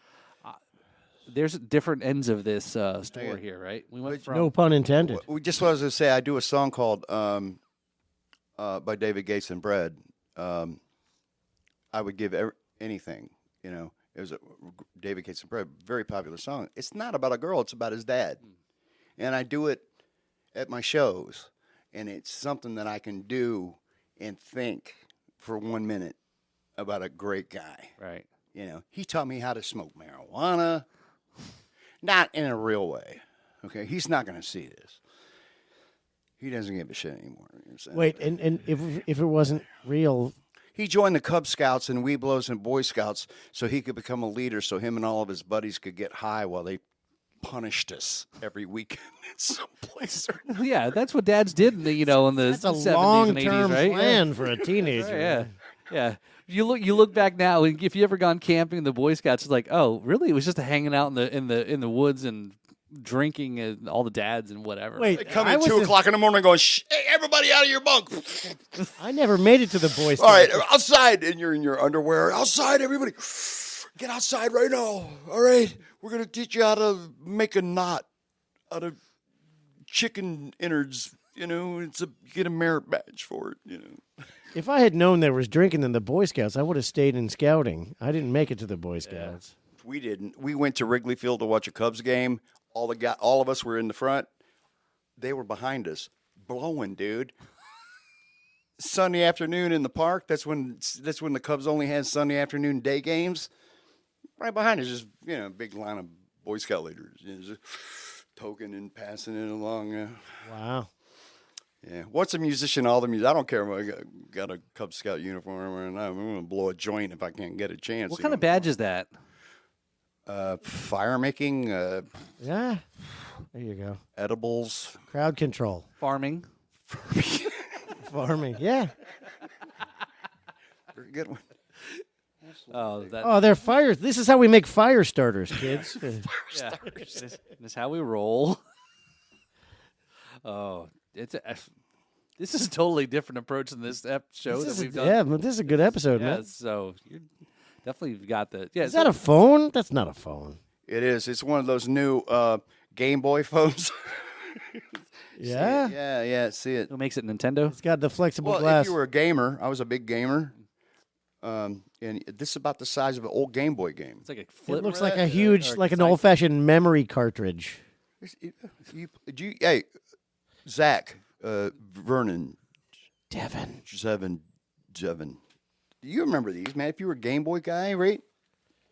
There's different ends of this story here, right? We went from no pun intended. We just wanted to say I do a song called by David Gates and Bread. I would give anything, It was a David Gates and Bread, very popular song. It's not about a girl; it's about his dad, and I do it at my shows, and it's something that I can do and think for 1 minute about a great guy. right. He taught me how to smoke marijuana, not in a real way. Okay, he's not going to see this. He doesn't give a shit anymore. Wait, and if it wasn't real. He joined the Cub Scouts and Weeblos and Boy Scouts so he could become a leader, so him and all of his buddies could get high while they punished us every weekend in some place. Yeah, that's what dads did in the That's a 70s and 80s, long-term right? plan for a teenager. Yeah. You look back now, and if you ever gone camping in the Boy Scouts, it's like, oh, really? It was just hanging out in the woods and drinking and all the dads and whatever. Wait, They come I in was 2 the- o'clock in the morning going, Shh, hey, everybody out of your bunk. I never made it to the Boy Scouts. All right, outside. And you're in your underwear. Outside, everybody. Get outside right now. All right. We're going to teach you how to make a knot out of chicken innards. You know, you get a merit badge for it, you know. If I had known there was drinking in the Boy Scouts, I would have stayed in scouting. I didn't make it to the Boy Scouts. We didn't. We went to Wrigley Field to watch a Cubs game. All of us were in the front. They were behind us, blowing, dude. Sunday afternoon in the park. That's when the Cubs only had Sunday afternoon day games. Right behind us, just big line of Boy Scout leaders, just token and passing it along. Wow. Yeah. What's a musician? All the music. I don't care if I got a Cub Scout uniform or not. I'm going to blow a joint if I can't get a chance. What kind of badge is that? Fire making, Yeah. There you go. edibles. Crowd control. Farming. Farming. Yeah. Very good one. Oh, that. Oh, they're fires. This is how we make fire starters, kids. Yeah. That's how we roll. Oh, this is a totally different approach than this show that we've done. Yeah, but this is a good episode, Yeah, man. so you definitely got the. Yeah, Is that a phone? That's not a phone. It is. It's one of those new Game Boy phones. Yeah. Yeah. See it. who makes it Nintendo? It's got the flexible Well, glass. if you were a gamer, I was a big gamer. And this is about the size of an old Game Boy game. It's like a flip. It looks like a huge, or like an side- old-fashioned memory cartridge. Hey, Zach, Vernon, Devin. Jevin. You remember these, man? If you were a Game Boy guy, right?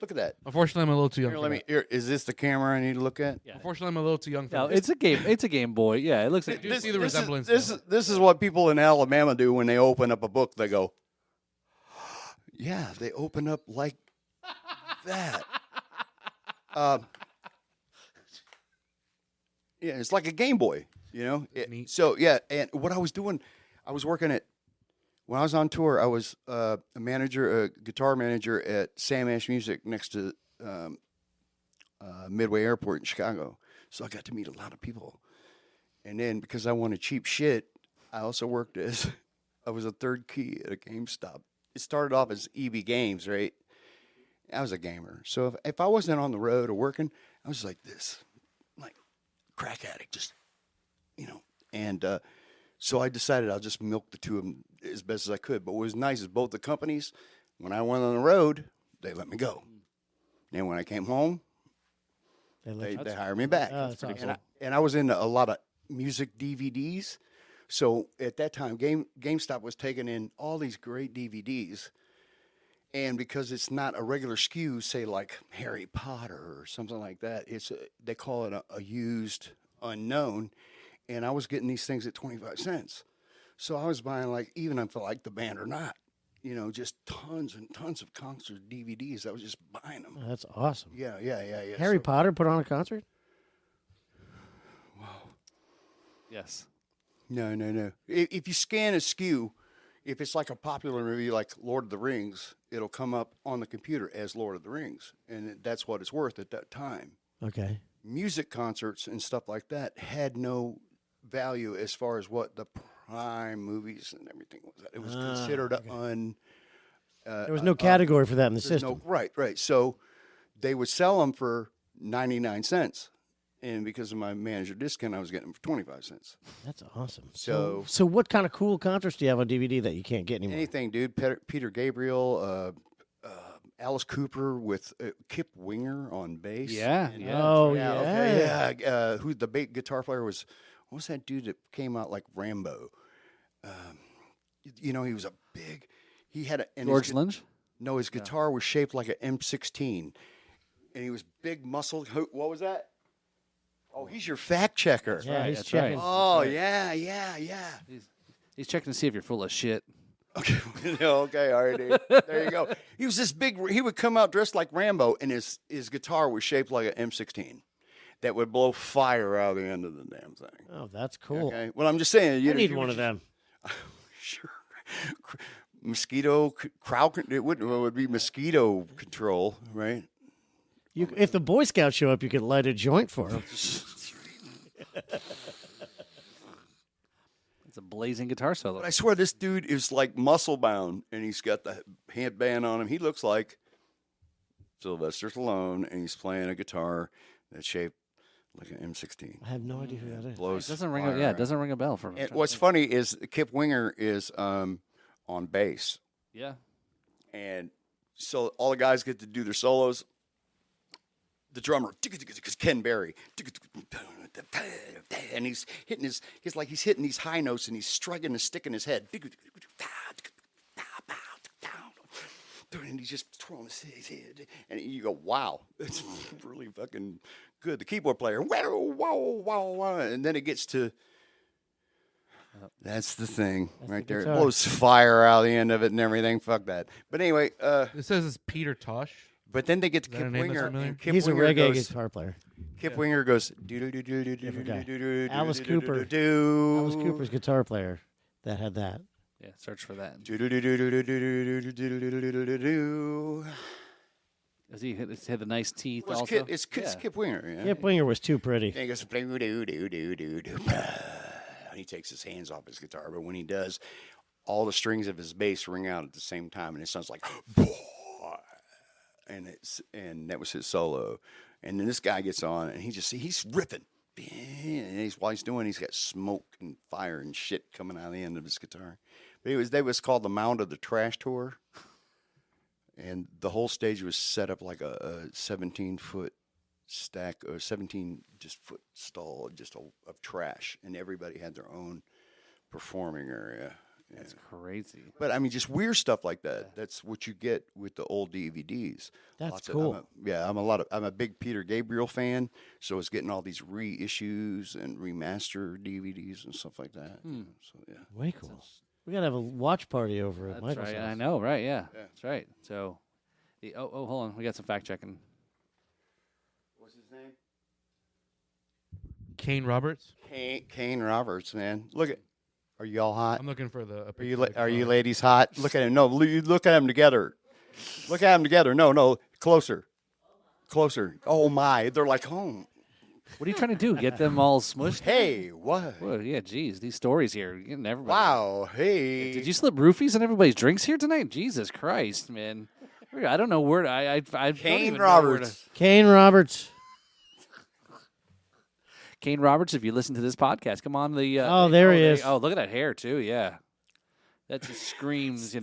Look at that. Unfortunately, I'm a little too young. Here, for let me. that. Here, is this the camera I need to look at? Yeah. Unfortunately, I'm a little too young for No, that. it's a game. It's a Game Boy. Yeah, it looks like. do see the resemblance. This is what people in Alabama do when they open up a book. They go, yeah, they open up like that. Yeah, it's like a Game Boy, Neat. So yeah, and what I was doing, I was working at when I was on tour. I was a guitar manager at Sam Ash Music next to Midway Airport in Chicago. So I got to meet a lot of people. And then because I wanted cheap shit, I also worked I was a third key at a GameStop. It started off as EB Games, right? I was a gamer. So if I wasn't on the road or working, I was like this, like crack addict, just, And so I decided I'll just milk the two of them as best as I could. But what was nice is both the companies, when I went on the road, they let me go. And when I came home, they hired me back. Oh, that's awesome. And I was into a lot of music DVDs. So at that time, GameStop was taking in all these great DVDs. And because it's not a regular SKU, say like Harry Potter or something like that, they call it a used unknown. And I was getting these things at 25 cents. So I was buying even if I liked the band or not, just tons and tons of concert DVDs. I was just buying them. Oh, that's awesome. Yeah. Harry Potter put on a concert? Yes. No. If you scan a SKU, if it's like a popular movie like Lord of the Rings, it'll come up on the computer as Lord of the Rings. And that's what it's worth at that time. Okay. Music concerts and stuff like that had no value as far as what the prime movies and everything was. It was considered There was no category for that in the system. Right. So they would sell them for 99 cents. And because of my manager discount, I was getting them for 25 cents. That's awesome. So what kind of cool concerts do you have on DVD that you can't get anymore? anything, dude. Peter Gabriel, Alice Cooper with Kip Winger on bass. Yeah. And, Yeah. Oh, okay, yeah. Who the big guitar player was? What was that dude that came out like Rambo? He was a big. He had a and George Lynch. No, his guitar was shaped like an M16, and he was big muscle. What was that? Oh, he's your fact checker. Yeah, he's that's checking. right. Oh, yeah. He's checking to see if you're full of shit. Okay, okay, all right, dude. There you go. He was this big. He would come out dressed like Rambo, and his guitar was shaped like an M16 that would blow fire out of the end of the damn thing. Oh, that's cool. Okay. Well, I'm just saying. I need one of them. Sure. Mosquito crowd. It would be mosquito control, right? If the Boy Scouts show up, you could light a joint for them. It's a blazing guitar solo. But I swear this dude is like muscle bound, and he's got the headband on him. He looks like Sylvester Stallone, and he's playing a guitar that's shaped like an M16. I have no idea who that is. Blows It doesn't ring. fire Yeah, it out. doesn't ring a bell for me. And what's funny is Kip Winger is on bass, Yeah. and so all the guys get to do their solos. The drummer, Ken Berry, and he's hitting he's hitting these high notes, and he's struggling a stick in his head, and he's just twirling his head, and you go, "Wow, it's really fucking good." The keyboard player, whoa, whoa, whoa, whoa, and then it gets to. That's the thing right there. It guitar. blows fire out the end of it and everything. Fuck that. But anyway, It says it's Peter Tosh. but then they get to that a Kip name that's Winger. familiar? And Kip He's a Winger reggae goes, guitar player. Kip Winger goes. Different guy. Alice Cooper. Alice Cooper's guitar player that had that. Yeah. Search for that. Does he had the nice teeth also? It's Kip Winger. Yeah. Kip Winger was too pretty. And he goes, and he takes his hands off his guitar, but when he does, all the strings of his bass ring out at the same time, and it sounds like, and that was his solo. And then this guy gets on, and he's riffing, and while he's doing, he's got smoke and fire and shit coming out of the end of his guitar. But that was called the Mound of the Trash Tour, and the whole stage was set up like a 17-foot stack or 17 just foot stall of trash, and everybody had their own performing area. Yeah. That's crazy. But I mean, just weird stuff like that. That's what you get with the old DVDs. That's cool. I'm a big Peter Gabriel fan, so it's getting all these reissues and remaster DVDs and stuff like that. So yeah, Way cool. We gotta have a watch party over at That's Michael's right. house. I know. Right. Yeah. That's right. So, hold on. We got some fact checking. what's his name? Kane Roberts. Kane Roberts, man. Look at. Are you all hot? I'm looking for the. Are you ladies hot? Look at him. No, you look at them together. Look at them together. No, closer. Oh my, they're like home. What are you trying to do? Get them all smushed? Hey, what? Well, yeah. Geez, these stories here. You're getting everybody. Wow. Hey. Did you slip roofies in everybody's drinks here tonight? Jesus Christ, man. I don't know where. I don't Kane even know where to- Roberts. Kane Roberts. Kane Roberts, if you listen to this podcast, come on the. There he is. Oh, look at that hair too. Yeah, that just screams.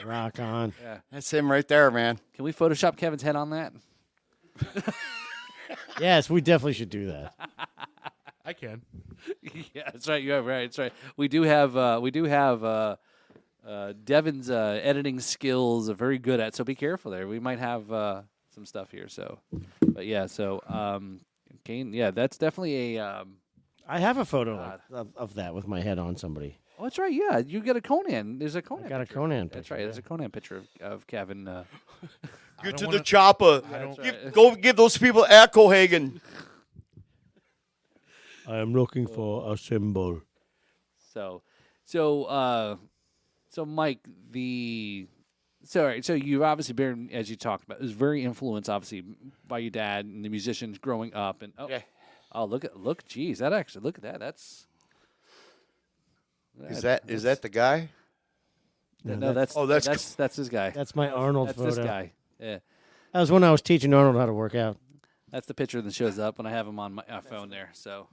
Rock on. Yeah. That's him right there, man. Can we Photoshop Kevin's head on that? Yes, we definitely should do that. I can. Yeah, that's right. You're right. That's right. We do have. Devin's editing skills are very good at. So be careful there. We might have some stuff here. So, but yeah. So, Kane. Yeah, that's definitely a. I have a photo of that with my head on somebody. Oh, that's right. Yeah, you got a Conan. There's a Conan. I got a picture. Conan That's picture, right. yeah. There's a Conan picture of Kevin. Get to wanna- the chopper. That's right. Go give those people Echohagen. I am looking for a symbol. So Mike, so you've obviously been, as you talked about, it was very influenced, obviously, by your dad and the musicians growing up. And geez, look at that. That's Is that the guy? no, that's this guy. That's my Arnold That's photo. this guy. Yeah, That was when I was teaching Arnold how to work out. that's the picture that shows up when I have him on my phone there. So.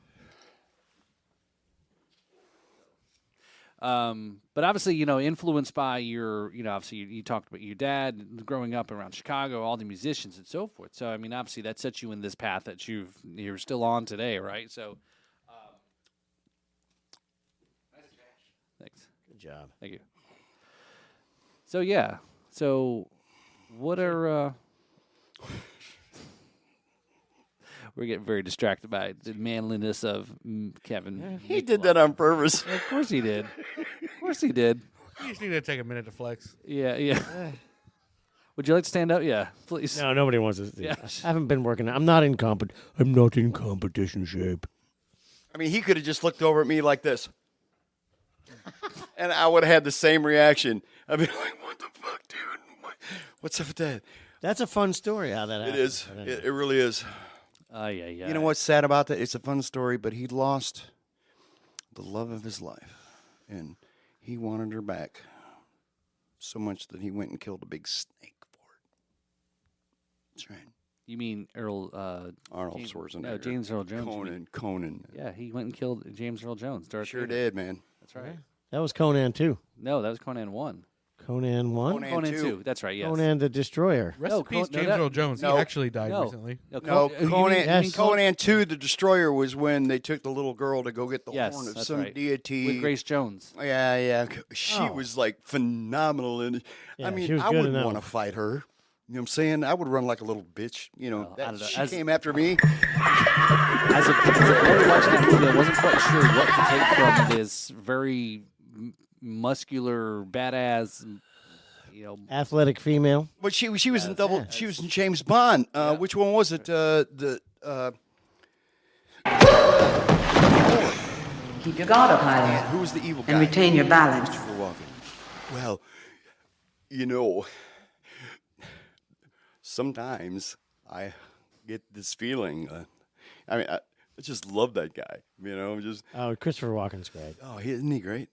But obviously, influenced by your, obviously you talked about your dad growing up around Chicago, all the musicians and so forth. So, I mean, obviously that sets you in this path that you're still on today, right? So, thanks. Good job. Thank you. So, yeah. So, what are, we're getting very distracted by the manliness of Kevin. He did that on purpose. Of course he did. Of course he did. You just need to take a minute to flex. Yeah. Would you like to stand up? Yeah, please. No, nobody wants to. Yeah. I haven't been working. I'm not in competition shape. I mean, he could have just looked over at me like this. And I would have had the same reaction. I'd be like, what the fuck, dude? What's up with that? That's a fun story how that happened. It is. It really is. Yeah. You know what's sad about that? It's a fun story, but he lost the love of his life, and he wanted her back so much that he went and killed a big snake for it. That's right. You mean Earl? Arnold James, Schwarzenegger. No, James Earl Jones. you mean. Conan. Yeah, he went and killed James Earl Jones. Darth Sure Vader. did, man. That's right. That was Conan 2. No, that was Conan 1. Conan 1? Conan 2. That's right, yes. Conan the Destroyer. Rest No, in peace, no, James that- Earl Jones. no. He actually died No. recently. No, you Conan, mean Conan 2, the Destroyer, was when they took the little girl to go get the Yes, horn of that's some right. deity. With Grace Jones. Yeah. She Oh. was like phenomenal. And Yeah, I she mean, was I good wouldn't enough. want to fight her. You know what I'm saying? I would run like a little bitch. Well, I don't know. She As- came after me. As a boy watching that movie, I wasn't quite sure what to take from this very muscular, badass, Athletic female. But she was in double. yeah. She was in James Bond. Yeah. Which one was it? Keep your guard up high Who was the evil guy? and retain your balance. Christopher Walken. Well, sometimes I get this feeling. I just love that guy. Just Oh, Christopher Walken's great. isn't he great?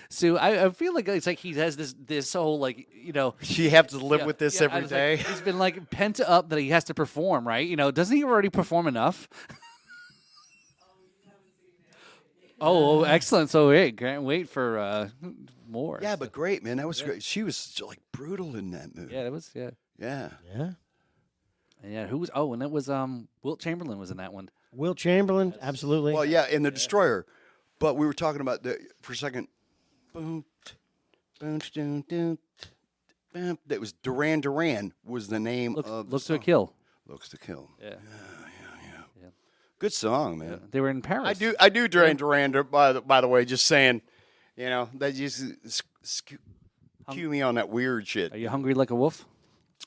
So I feel like it's like he has this whole She have to live yeah, with this yeah, every I was like, day. he's been like pent up that he has to perform, right? Doesn't he already perform enough? Oh, excellent! So can't wait for more. Yeah, but great, man. That was great. She was like brutal in that movie. Yeah, that was yeah. Yeah. Who was? Oh, and it was Wilt Chamberlain was in that one. Wilt Chamberlain, absolutely. Well, yeah, and the Destroyer. But we were talking about for a second. Boom, boom, boom, boom, boom. That was Duran Duran was the name of the Looks to a song. Kill. Looks to Kill. Yeah. Good song, man. They were in Paris. I do Duran Duran. By the way, just saying, that just cue me on that weird shit. Are you hungry like a wolf?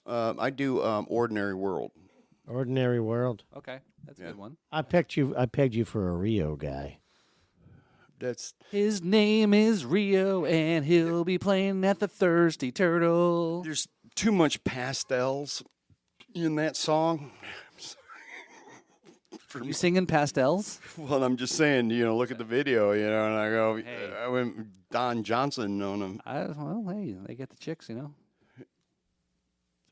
I do Ordinary World. Ordinary World. Okay, that's a good one. I pegged you for a Rio guy. That's His name is Rio, and he'll be playing at the Thirsty Turtle. there's too much pastels in that song. You singing pastels? Well, I'm just saying, look at the video, and I go, Hey. I went Don Johnson on him. Well, hey, they get the chicks,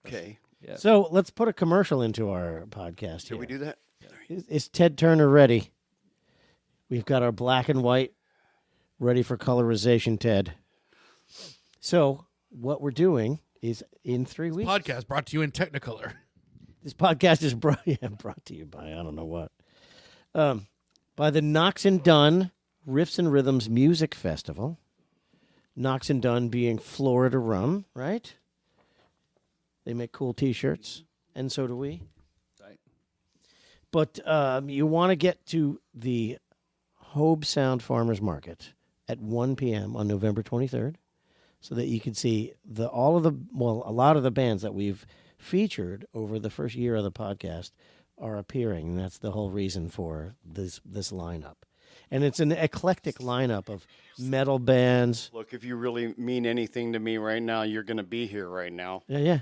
Okay. Yeah. So let's put a commercial into our podcast Did here. we do that? Is Ted Turner ready? We've got our black and white ready for colorization, Ted. So what we're doing is in 3 weeks. Podcast brought to you in Technicolor. This podcast is brought to you by I don't know what. By the Knox and Dunn Riffs and Rhythms Music Festival. Knox and Dunn being Florida rum, right? They make cool T-shirts, and so do we. Right. But you want to get to the Hobe Sound Farmers Market at 1 p.m. on November 23rd, so that you can see a lot of the bands that we've featured over the first year of the podcast are appearing, and that's the whole reason for this lineup. And it's an eclectic lineup of metal bands. Look, if you really mean anything to me right now, you're going to be here right now. Yeah.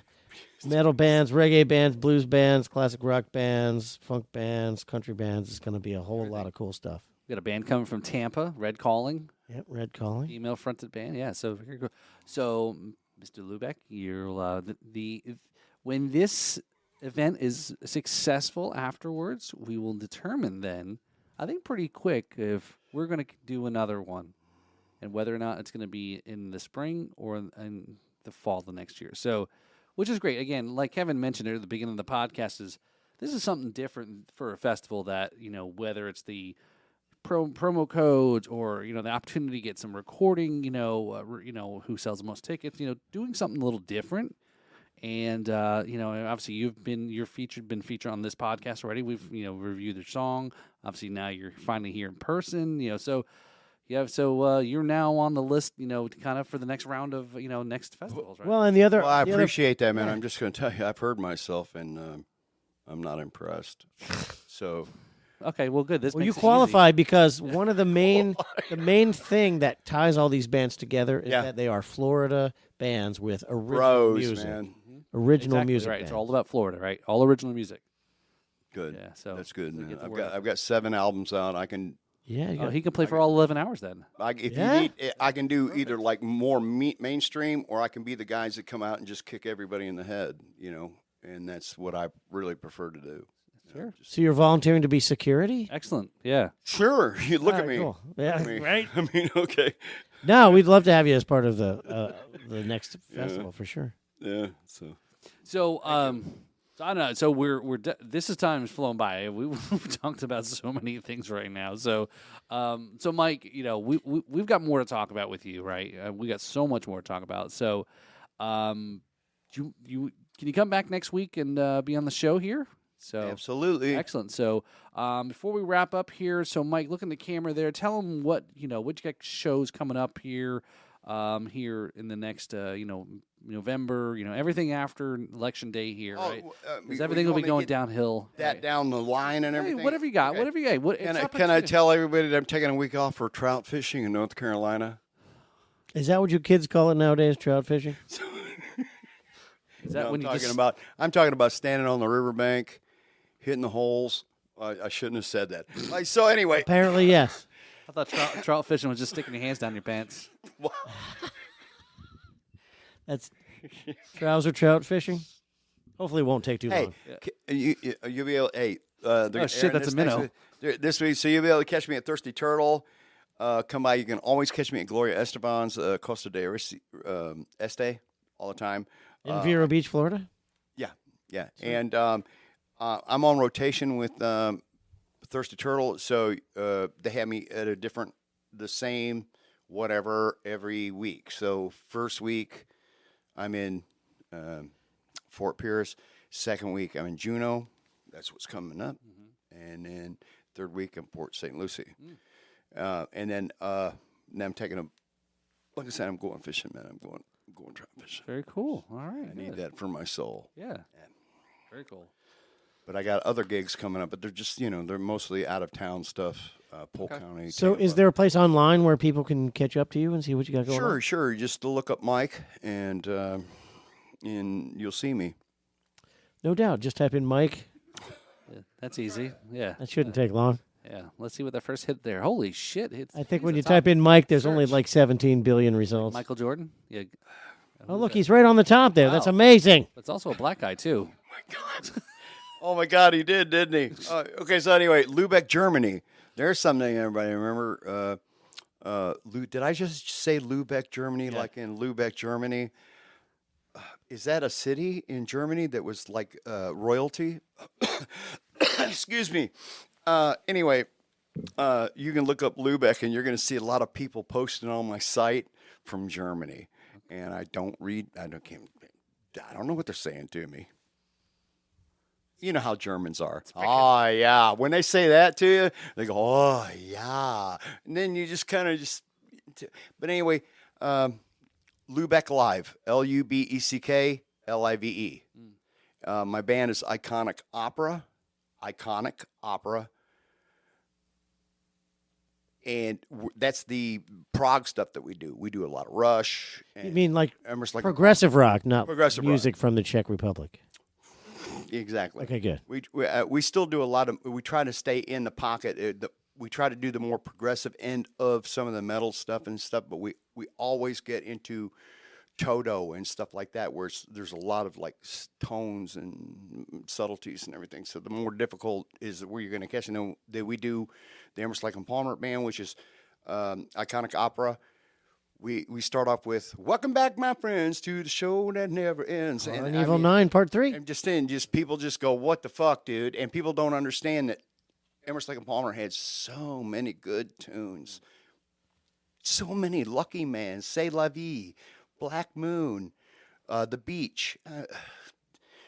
Metal bands, reggae bands, blues bands, classic rock bands, funk bands, country bands. It's going to be a whole lot of cool stuff. We got a band coming from Tampa, Red Calling, Yep, Red Calling. female fronted band. Yeah, so here you go. So, Mr. Lubeck, you're when this event is successful afterwards, we will determine then, I think pretty quick, if we're going to do another one and whether or not it's going to be in the spring or in the fall the next year. So, which is great. Again, like Kevin mentioned at the beginning of the podcast, this is something different for a festival that, whether it's the promo codes or, the opportunity to get some recording, who sells the most tickets, doing something a little different. And obviously you've been featured on this podcast already. We've reviewed the song. Obviously now you're finally here in person. So you're now on the list. Kind of for the next round of next festivals. Right? Well, and the other. Well, I the other- appreciate that, man. I'm just going to tell you, I've heard myself, and I'm not impressed. So, Okay. Well, good. This Well, you makes it easy. qualify because one of the main thing that ties all these bands together is Yeah. that they are Florida bands with original Bros, music. man. Original Exactly music. right. It's bands. all about Florida, right? All original music. Good. Yeah. So That's good, so man. get the word out. I've got 7 albums out. I can Yeah. You got, He can play for all 11 hours then. if Yeah? you need, I can do either like more mainstream, or I can be the guys that come out and just kick everybody in the head, and that's what I really prefer to do. Sure. so you're volunteering to be security? Excellent. Yeah. Sure, you look All at right, me. Cool. Yeah. I mean, Right. I mean, okay. No, we'd love to have you as part of the next festival for sure. Yeah. So So so I don't know. So this is time has flown by. We've talked about so many things right now. So so Mike, we've got more to talk about with you, right? We got so much more to talk about. So can you come back next week and be on the show here? So absolutely. excellent. So before we wrap up here, so Mike, look in the camera there. Tell them what you got shows coming up here, here in the next November. Everything after election day here, right? Because everything will be going downhill. That right? down the line and Hey, everything. whatever you got, Okay. whatever you got. What, Can I tell everybody that I'm taking a week off for trout fishing in North Carolina? Is that what your kids call it nowadays? Trout fishing? Is that No, when you just I'm talking about standing on the riverbank, hitting the holes. I shouldn't have said that. So anyway, Apparently, yes. I thought trout fishing was just sticking your hands down your pants. That's trouser trout fishing. Hopefully, it won't take too hey, long. you'll be able. Hey, Oh, shit, that's a minnow. This week, so you'll be able to catch me at Thirsty Turtle. Come by. You can always catch me at Gloria Esteban's Costa de Este all the time. In Vero Beach, Florida. Yeah, and I'm on rotation with Thirsty Turtle, so they have me at the same whatever every week. So first week I'm in Fort Pierce. Second week I'm in Juneau. That's what's coming up, and then third week I'm Port St. Lucie, and then I'm taking like I said, I'm going fishing, man. I'm going trout fishing. Very cool. All right. I need that for my soul. Yeah. Very cool. But I got other gigs coming up, but they're just, they're mostly out of town stuff, Polk County. So, Tampa. is there a place online where people can catch up to you and see what you got going on? Sure. Just to look up Mike, and you'll see me. No doubt. Just type in Mike. Yeah, that's easy. Yeah. That shouldn't take long. Yeah. Let's see what that first hit there. Holy shit! I think when you type in Mike, there's only like 17 billion results. Michael Jordan. Yeah. Oh, look, he's right on the top there. That's Wow. amazing. That's also a black guy too. Oh my God, he did, didn't he? Okay, so anyway, Lubeck, Germany. There's something everybody remember. Did I just say Lubeck, Germany, like in Lubeck, Germany? Is that a city in Germany that was like royalty? Excuse me. Anyway, you can look up Lubeck, and you're going to see a lot of people posting on my site from Germany. And I don't know what they're saying to me. You know how Germans are. Oh, yeah. When they say that to you, they go, oh, yeah. And then you just kind of but anyway, Lubeck Live, Lubeck Live. My band is Iconic Opera. And that's the prog stuff that we do. We do a lot of Rush. You mean like Emerson, like progressive rock, not Progressive music from the Czech Republic? exactly. Okay, good. We still do a lot of. We try to stay in the pocket. We try to do the more progressive end of some of the metal stuff and stuff, but we always get into Toto and stuff like that, where there's a lot of like tones and subtleties and everything. So the more difficult is where you're going to catch. And then we do the Emerson, Lake and Palmer band, which is Iconic Opera. We start off with "Welcome back, my friends, to the show that never ends." And Evil 9, Part 3. I'm just saying, people just go, "What the fuck, dude?" And people don't understand that Emerson, Lake and Palmer had so many good tunes, so many. Lucky Man, "C'est la vie," Black Moon, The Beach,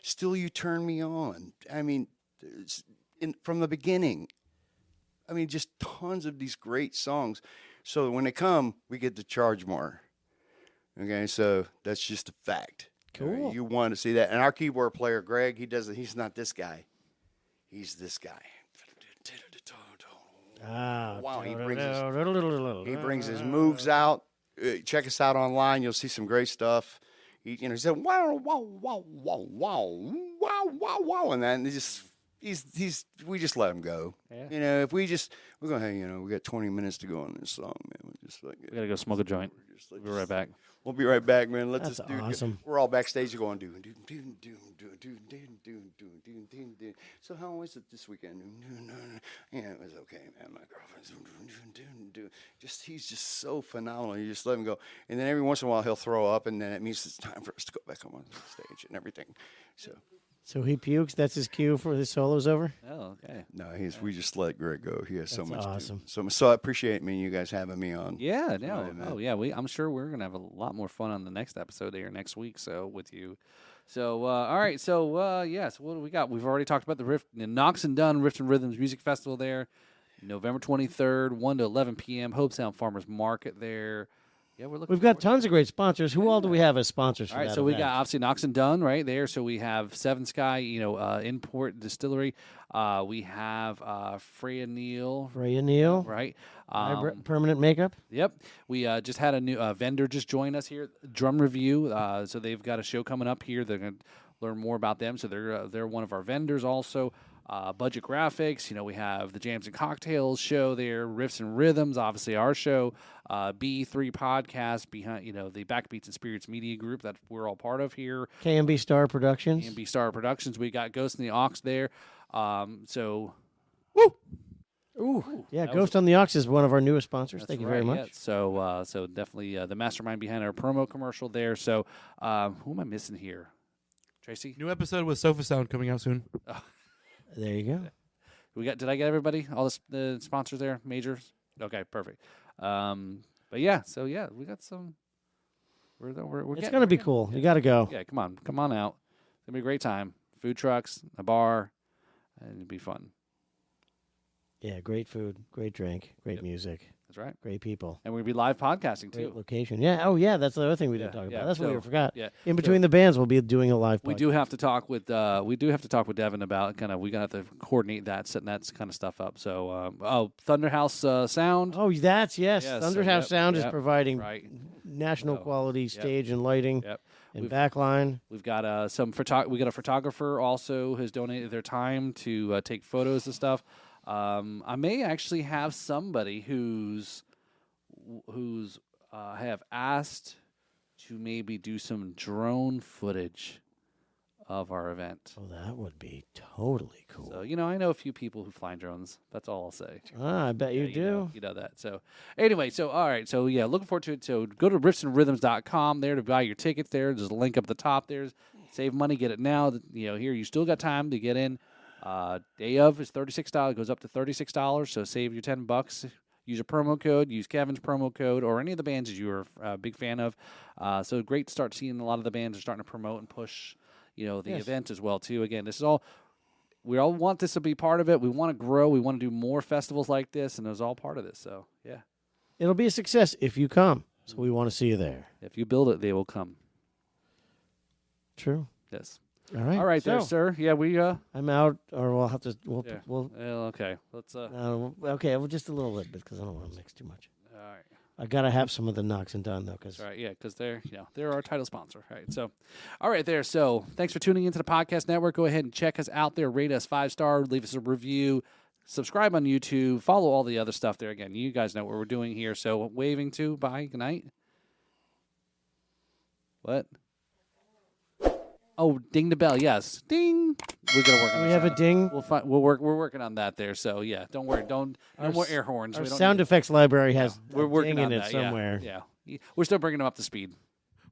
Still You Turn Me On. I mean, from the beginning. I mean, just tons of these great songs. So when they come, we get to charge more. Okay, so that's just a fact. Cool. You want to see that. And our keyboard player, Greg, he's not this guy. He's this guy. Wow, he brings his moves out. Check us out online. You'll see some great stuff. He said wow, wow, wow, wow, wow, wow, wow, wow, and then we just let him go. Yeah. If we're going, hey, we got 20 minutes to go on this song, man. We're just like, We gotta go smoke a joint. We'll be right back. We'll be right back, man. Let That's this dude. awesome. We're all backstage going, do. So how was it this weekend? Yeah, it was okay, man. My girlfriend's he's just so phenomenal. You just let him go, and then every once in a while he'll throw up, and then it means it's time for us to go back on stage and everything. So he pukes. That's his cue for his solo's over. Oh, okay. No, we just let Greg go. He has so That's much. awesome. So I appreciate you guys having me on. Yeah, no. Right, man. Oh, yeah. I'm sure we're gonna have a lot more fun on the next episode here next week. So with you. So all right. So yes. What do we got? We've already talked about the Knox and Dunn Riffs and Rhythms Music Festival there, November 23rd, 1 to 11 p.m. Hope Sound Farmers Market there. Yeah, We've got tons of great sponsors. Who all do we have as sponsors for all right, that so we event? got obviously Knox and Dunn right there. So we have Seven Sky, Import Distillery. We have Freya Neal, right? Permanent makeup. Yep. We just had a new vendor just join us here, Drum Review. So they've got a show coming up here. They're going to learn more about them. So they're one of our vendors also. Budget Graphics, we have the Jams and Cocktails show there, Riffs and Rhythms, obviously our show, B3 Podcast behind, the Backbeats and Spirits Media Group that we're all part of here. KMB Star Productions. KMB Star Productions. We got Ghost in the Aux there. Ooh, yeah, Ghost on the Ox is one of our newest sponsors. That's Thank you right, very much. yeah. So definitely the mastermind behind our promo commercial there. So who am I missing here? Tracy? New episode with Sofa Sound coming out soon. There you go. Did I get everybody? All the sponsors there, majors. Okay, perfect. But yeah, we got some. It's going to be cool. You got to go. Yeah, come on out. It's gonna be a great time. Food trucks, a bar, and it'll be fun. Yeah, great food, great drink, great music. That's right. Great people. And we're gonna be live podcasting Great too. location. Yeah. Oh, yeah. That's the other thing we didn't talk yeah. about. That's what we So, forgot. yeah. In between the bands, we'll be doing a live podcast. We do have to talk with Devin about we're gonna have to coordinate that, setting that kind of stuff up. So Thunderhouse Sound. Oh, that's yes. Yes, Thunderhouse Sound is providing right. national So, quality stage and lighting Yep. and backline. We've got we got a photographer also who's donated their time to take photos and stuff. I may actually have somebody who's have asked to maybe do some drone footage of our event. Oh, that would be totally cool. So, I know a few people who fly drones. That's all I'll say. I bet you do. You know that. So, anyway, all right. So, yeah, looking forward to it. So, go to riffsandrhythms.com there to buy your tickets there. There's a link up at the top there. Save money, get it now. Here, you still got time to get in. Day of is $36. It goes up to $36, so save your $10. Use a promo code. Use Kevin's promo code or any of the bands that you're a big fan of. So great to start seeing a lot of the bands are starting to promote and push, the event as well too. Again, this is all. We all want this to be part of it. We want to grow. We want to do more festivals like this, and it was all part of this. So yeah, it'll be a success if you come. So we want to see you there. If you build it, they will come. True. Yes. All right. All right, so, there, sir. Yeah, we. I'm out, or we'll have to. We'll. Yeah. We'll Okay. Let's. okay. Well, just a little bit because I don't want to mix too much. All right. I gotta have some of the Knox and Dunn though, because That's right, yeah, because they're our title sponsor, right? So, all right, there. So, thanks for tuning into the podcast network. Go ahead and check us out there. Rate us 5-star. Leave us a review. Subscribe on YouTube. Follow all the other stuff there. Again, you guys know what we're doing here. So, waving to bye. Good night. What? Oh, ding the bell. Yes, ding. We're gonna work on. we that. have a ding. We're working on that there. So yeah, don't worry. No more air horns. Our We don't sound need- effects library has We're a working ding on in that it somewhere. Yeah. We're still bringing them up to speed.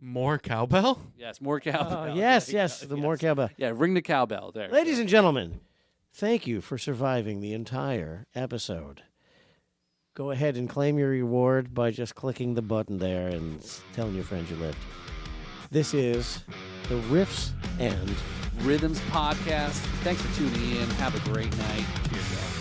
More cowbell? Yes, more cowbell. Oh, yes, the more cowbell. Yeah, ring the cowbell there. Ladies and gentlemen, thank you for surviving the entire episode. Go ahead and claim your reward by just clicking the button there and telling your friends you lived. This is the Riffs and Rhythms Podcast. Thanks for tuning in. Have a great night. Cheers, guys.